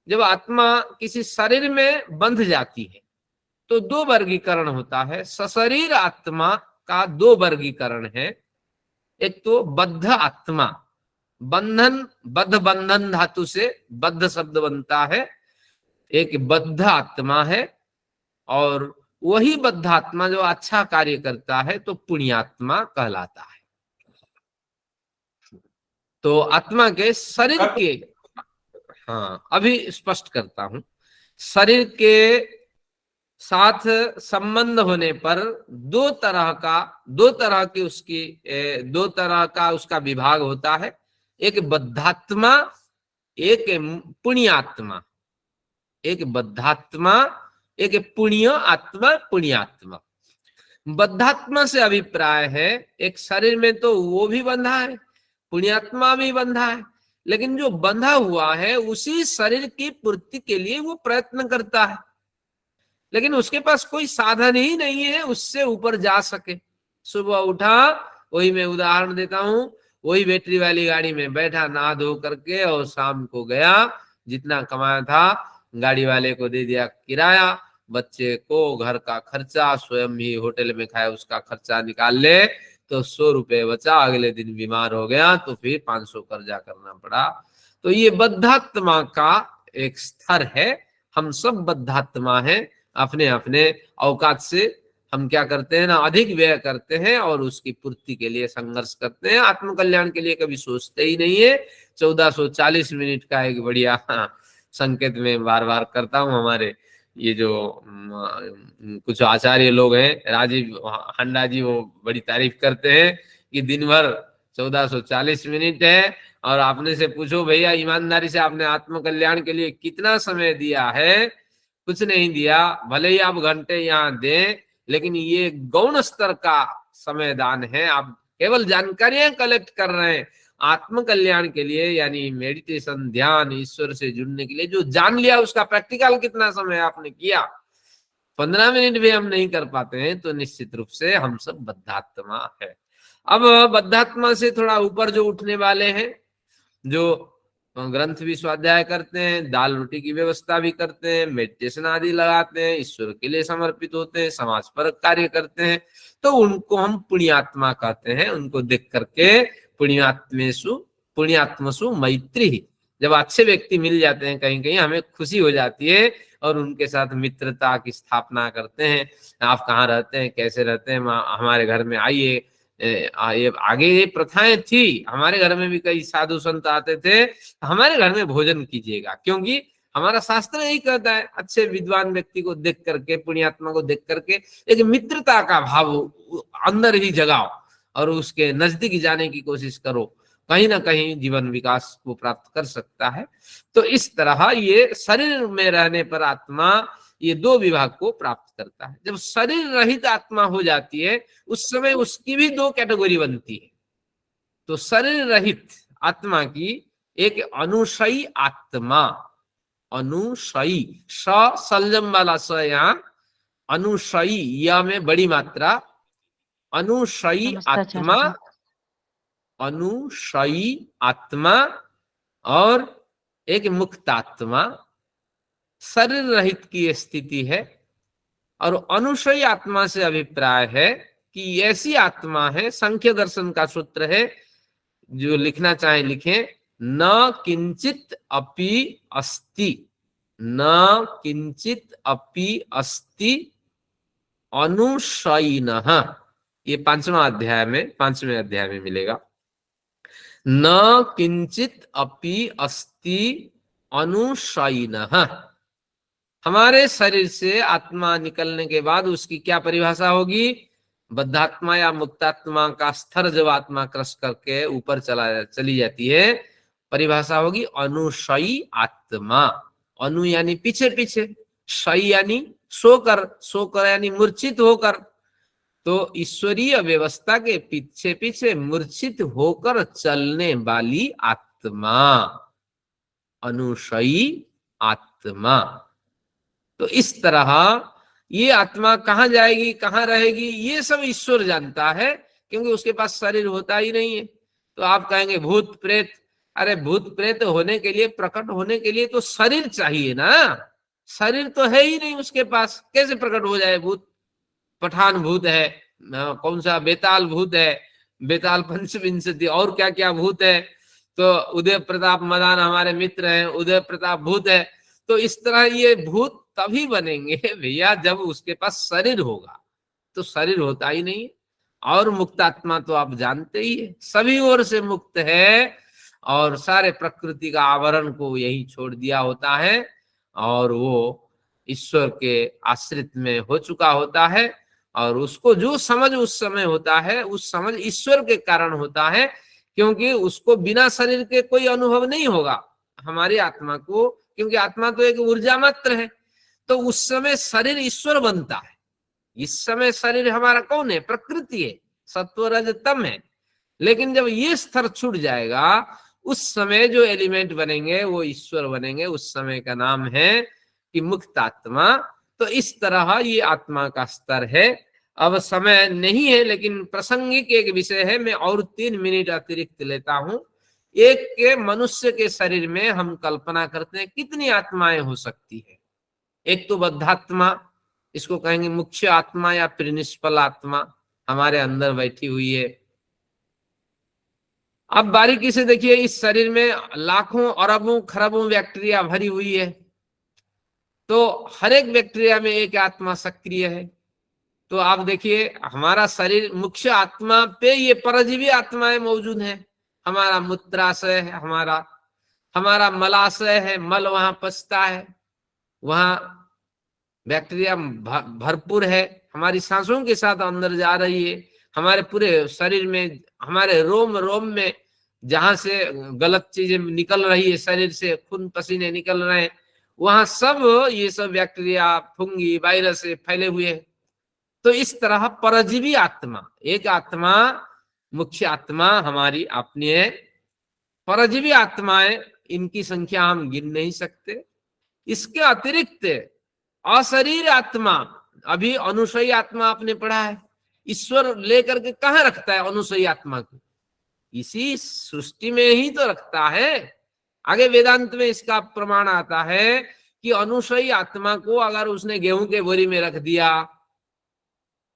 जब आत्मा किसी शरीर में बंध जाती है तो 2 वर्गीकरण होता है। सशरीर आत्मा का 2 वर्गीकरण है। एक तो बद्ध आत्मा, बद्ध बंधन धातु से बद्ध शब्द बनता है, एक बद्ध आत्मा है। और वही बद्ध आत्मा जो अच्छा कार्य करता है तो पुण्यात्मा कहलाता है। तो आत्मा के शरीर के, हाँ अभी स्पष्ट करता हूं, शरीर के साथ संबंध होने पर 2 तरह का उसका विभाग होता है। एक बद्धात्मा, एक पुण्यात्मा। एक बद्धात्मा, एक पुण्य आत्मा, पुण्यात्मा। बद्धात्मा से अभिप्राय है एक शरीर में तो वो भी बंधा है, पुण्यात्मा भी बंधा है, लेकिन जो बंधा हुआ है उसी शरीर की पूर्ति के लिए वो प्रयत्न करता है, लेकिन उसके पास कोई साधन ही नहीं है उससे ऊपर जा सके। सुबह उठा, वही मैं उदाहरण देता हूं, वही बैटरी वाली गाड़ी में बैठा नहा धो करके, और शाम को गया, जितना कमाया था गाड़ी वाले को दे दिया किराया, बच्चे को घर का खर्चा, स्वयं ही होटल में खाया उसका खर्चा निकाल ले तो 100 रुपए बचा। अगले दिन बीमार हो गया तो फिर 500 कर्जा करना पड़ा। तो ये बद्धात्मा का एक स्तर है। हम सब बद्धात्मा हैं। अपने अपने औकात से हम क्या करते हैं ना, अधिक व्यय करते हैं और उसकी पूर्ति के लिए संघर्ष करते हैं। आत्म कल्याण के लिए कभी सोचते ही नहीं है। 1440 मिनट का एक बढ़िया संकेत में बार बार करता हूँ। हमारे ये जो कुछ आचार्य लोग हैं, राजीव हंडा जी, वो बड़ी तारीफ करते हैं कि दिन भर 1440 मिनट है, और आपने से पूछो भैया ईमानदारी से आपने आत्म कल्याण के लिए कितना समय दिया है? कुछ नहीं दिया। भले ही आप घंटे यहाँ दें, लेकिन ये गौण स्तर का समय दान है। आप केवल जानकारियां कलेक्ट कर रहे हैं। आत्म कल्याण के लिए यानी मेडिटेशन, ध्यान, ईश्वर से जुड़ने के लिए जो जान लिया उसका प्रैक्टिकल कितना समय आपने किया? 15 मिनट भी हम नहीं कर पाते हैं, तो निश्चित रूप से हम सब बद्धात्मा है। अब बद्धात्मा से थोड़ा ऊपर जो उठने वाले हैं, जो ग्रंथ भी स्वाध्याय करते हैं, दाल रोटी की व्यवस्था भी करते हैं, मेडिटेशन आदि लगाते हैं, ईश्वर के लिए समर्पित होते हैं, समाज पर कार्य करते हैं, तो उनको हम पुण्यात्मा कहते हैं। उनको देख करके पुण्यात्मसु मैत्री, जब अच्छे व्यक्ति मिल जाते हैं कहीं कहीं, हमें खुशी हो जाती है और उनके साथ मित्रता की स्थापना करते हैं। आप कहाँ रहते हैं, कैसे रहते हैं, हमारे घर में आइए। आगे ये प्रथाएं थी, हमारे घर में भी कई साधु संत आते थे, हमारे घर में भोजन कीजिएगा, क्योंकि हमारा शास्त्र यही कहता है। अच्छे विद्वान व्यक्ति को देख करके, पुण्यात्मा को देख करके एक मित्रता का भाव अंदर ही जगाओ और उसके नजदीक जाने की कोशिश करो, कहीं ना कहीं जीवन विकास को प्राप्त कर सकता है। तो इस तरह ये शरीर में रहने पर आत्मा ये 2 विभाग को प्राप्त करता है। जब शरीर रहित आत्मा हो जाती है उस समय उसकी भी 2 कैटेगरी बनती है। तो शरीर रहित आत्मा की एक अनुशयी आत्मा, अनुशयी, संयम वाला स यहाँ, अनुशयी या में बड़ी मात्रा, अनुशयी आत्मा, अनुशयी आत्मा, और एक मुक्त आत्मा, शरीर रहित की स्थिति है। और अनुशयी आत्मा से अभिप्राय है कि ऐसी आत्मा है, सांख्य दर्शन का सूत्र है, जो लिखना चाहे लिखें, न किंचित अपि अस्ति, न किंचित अपि अस्ति अनुशयिनः। ये 5वें अध्याय में मिलेगा। न किंचित अपि अस्ति अनुशयिनः। हमारे शरीर से आत्मा निकलने के बाद उसकी क्या परिभाषा होगी? बद्धात्मा या मुक्तात्मा का स्तर जब आत्मा क्रश करके ऊपर चली जाती है, परिभाषा होगी अनुशयी आत्मा। अनु यानी पीछे पीछे, शयी यानी सोकर, सोकर यानी मूर्छित होकर। तो ईश्वरीय व्यवस्था के पीछे पीछे मूर्छित होकर चलने वाली आत्मा, अनुशयी आत्मा। तो इस तरह ये आत्मा कहाँ जाएगी, कहाँ रहेगी, ये सब ईश्वर जानता है, क्योंकि उसके पास शरीर होता ही नहीं है। तो आप कहेंगे भूत प्रेत, अरे भूत प्रेत होने के लिए, प्रकट होने के लिए तो शरीर चाहिए ना, शरीर तो है ही नहीं उसके पास, कैसे प्रकट हो जाए भूत? पठान भूत है, कौन सा बेताल भूत है, बेताल पंचविंशति, और क्या क्या भूत है। तो उदय प्रताप मदान हमारे मित्र हैं, उदय प्रताप भूत है। तो इस तरह ये भूत तभी बनेंगे भैया जब उसके पास शरीर होगा, तो शरीर होता ही नहीं है। और मुक्त आत्मा तो आप जानते ही है, सभी ओर से मुक्त है और सारे प्रकृति का आवरण को यही छोड़ दिया होता है, और वो ईश्वर के आश्रित में हो चुका होता है। और उसको जो समझ उस समय होता है, उस समझ ईश्वर के कारण होता है, क्योंकि उसको बिना शरीर के कोई अनुभव नहीं होगा हमारी आत्मा को, क्योंकि आत्मा तो एक ऊर्जा मात्र है। तो उस समय शरीर ईश्वर बनता है। इस समय शरीर हमारा कौन है? प्रकृति है, सत्व रज तम है। लेकिन जब ये स्तर छूट जाएगा, उस समय जो एलिमेंट बनेंगे वो ईश्वर बनेंगे। उस समय का नाम है कि मुक्त आत्मा। तो इस तरह ये आत्मा का स्तर है। अब समय नहीं है, लेकिन प्रासंगिक एक विषय है, मैं और 3 मिनट अतिरिक्त लेता हूं। एक के मनुष्य के शरीर में हम कल्पना करते हैं कितनी आत्माएं हो सकती है। एक तो बद्धात्मा, इसको कहेंगे मुख्य आत्मा या प्रिंसिपल आत्मा, हमारे अंदर बैठी हुई है। अब बारीकी से देखिए, इस शरीर में लाखों अरबों खरबों बैक्टीरिया भरी हुई है। तो हर एक बैक्टीरिया में एक आत्मा सक्रिय है। तो आप देखिए, हमारा शरीर मुख्य आत्मा पे ये परजीवी आत्माएं मौजूद हैं। हमारा मूत्राशय है, हमारा मलाशय है, मल वहां पचता है, वहां बैक्टीरिया भरपूर है। हमारी सांसों के साथ अंदर जा रही है। हमारे पूरे शरीर में, हमारे रोम रोम में जहां से गलत चीजें निकल रही है, शरीर से खून पसीने निकल रहे हैं, वहां सब ये सब बैक्टीरिया, फंगी, वायरस फैले हुए हैं। तो इस तरह परजीवी आत्मा, एक आत्मा मुख्य आत्मा हमारी अपनी है। परजीवी आत्माएं, इनकी संख्या हम गिन नहीं सकते। इसके अतिरिक्त अशरीर आत्मा, अभी अनुशयी आत्मा आपने पढ़ा है, ईश्वर लेकर के कहाँ रखता है अनुशयी आत्मा को? इसी सृष्टि में ही तो रखता है। आगे वेदांत में इसका प्रमाण आता है कि अनुशयी आत्मा को अगर उसने गेहूं के बोरी में रख दिया,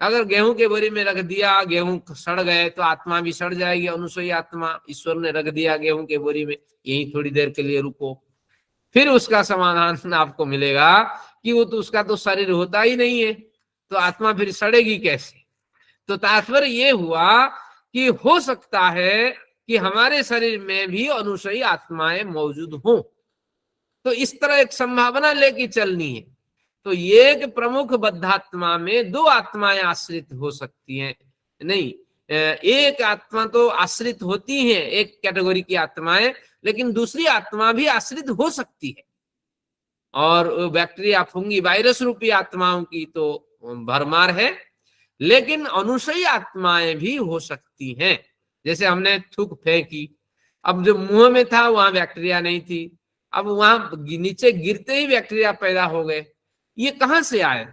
अगर गेहूं के बोरी में रख दिया, गेहूं सड़ गए तो आत्मा भी सड़ जाएगी। अनुशयी आत्मा, ईश्वर ने रख दिया गेहूं के बोरी में, यही थोड़ी देर के लिए रुको, फिर उसका समाधान आपको मिलेगा कि वो तो उसका तो शरीर होता ही नहीं है, तो आत्मा फिर सड़ेगी कैसे? तो तात्पर्य ये हुआ कि हो सकता है कि हमारे शरीर में भी अनुशयी आत्माएं मौजूद हों। तो इस तरह एक संभावना लेके चलनी है। तो एक प्रमुख बद्धात्मा में 2 आत्माएं आश्रित हो सकती हैं, नहीं, एक आत्मा तो आश्रित होती है, एक कैटेगरी की आत्माएं, लेकिन दूसरी आत्मा भी आश्रित हो सकती है। और बैक्टीरिया, फंगी, वायरस रूपी आत्माओं की तो भरमार है, लेकिन अनुशयी आत्माएं भी हो सकती हैं। जैसे हमने थूक फेंकी, अब जो मुंह में था वहां बैक्टीरिया नहीं थी, अब वहां नीचे गिरते ही बैक्टीरिया पैदा हो गए। ये कहां से आए?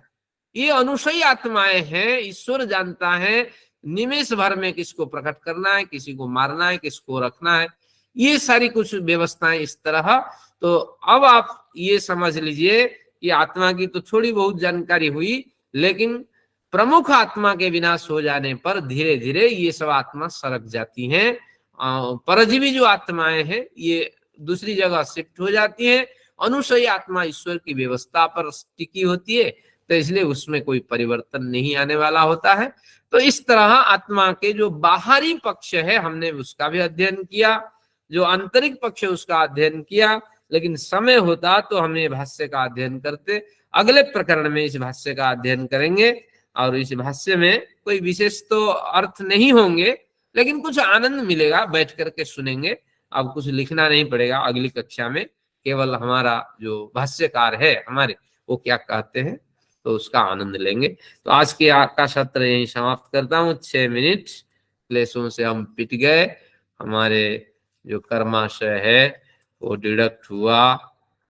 ये अनुशयी आत्माएं हैं। ईश्वर जानता है निमेष भर में किसको प्रकट करना है, किसी को मारना है, किसको रखना है, ये सारी कुछ व्यवस्थाएं इस तरह। तो अब आप ये समझ लीजिए कि आत्मा की तो थोड़ी बहुत जानकारी हुई, लेकिन प्रमुख आत्मा के विनाश हो जाने पर धीरे धीरे ये सब आत्मा सरक जाती हैं। परजीवी जो आत्माएं हैं ये दूसरी जगह शिफ्ट हो जाती हैं। अनुशयी आत्मा ईश्वर की व्यवस्था पर टिकी होती है, तो इसलिए उसमें कोई परिवर्तन नहीं आने वाला होता है। तो इस तरह आत्मा के जो बाहरी पक्ष है हमने उसका भी अध्ययन किया, जो आंतरिक पक्ष है उसका अध्ययन किया, लेकिन समय होता तो हम ये भाष्य का अध्ययन करते। अगले प्रकरण में इस भाष्य का अध्ययन करेंगे, और इस भाष्य में कोई विशेष तो अर्थ नहीं होंगे, लेकिन कुछ आनंद मिलेगा, बैठ करके सुनेंगे। अब कुछ लिखना नहीं पड़ेगा अगली कक्षा में, केवल हमारा जो भाष्यकार है हमारे, वो क्या कहते हैं तो उसका आनंद लेंगे। तो आज की का सत्र यही समाप्त करता हूँ। 6 मिनट क्लेशों से हम पिट गए, हमारे जो कर्माशय है वो डिडक्ट हुआ,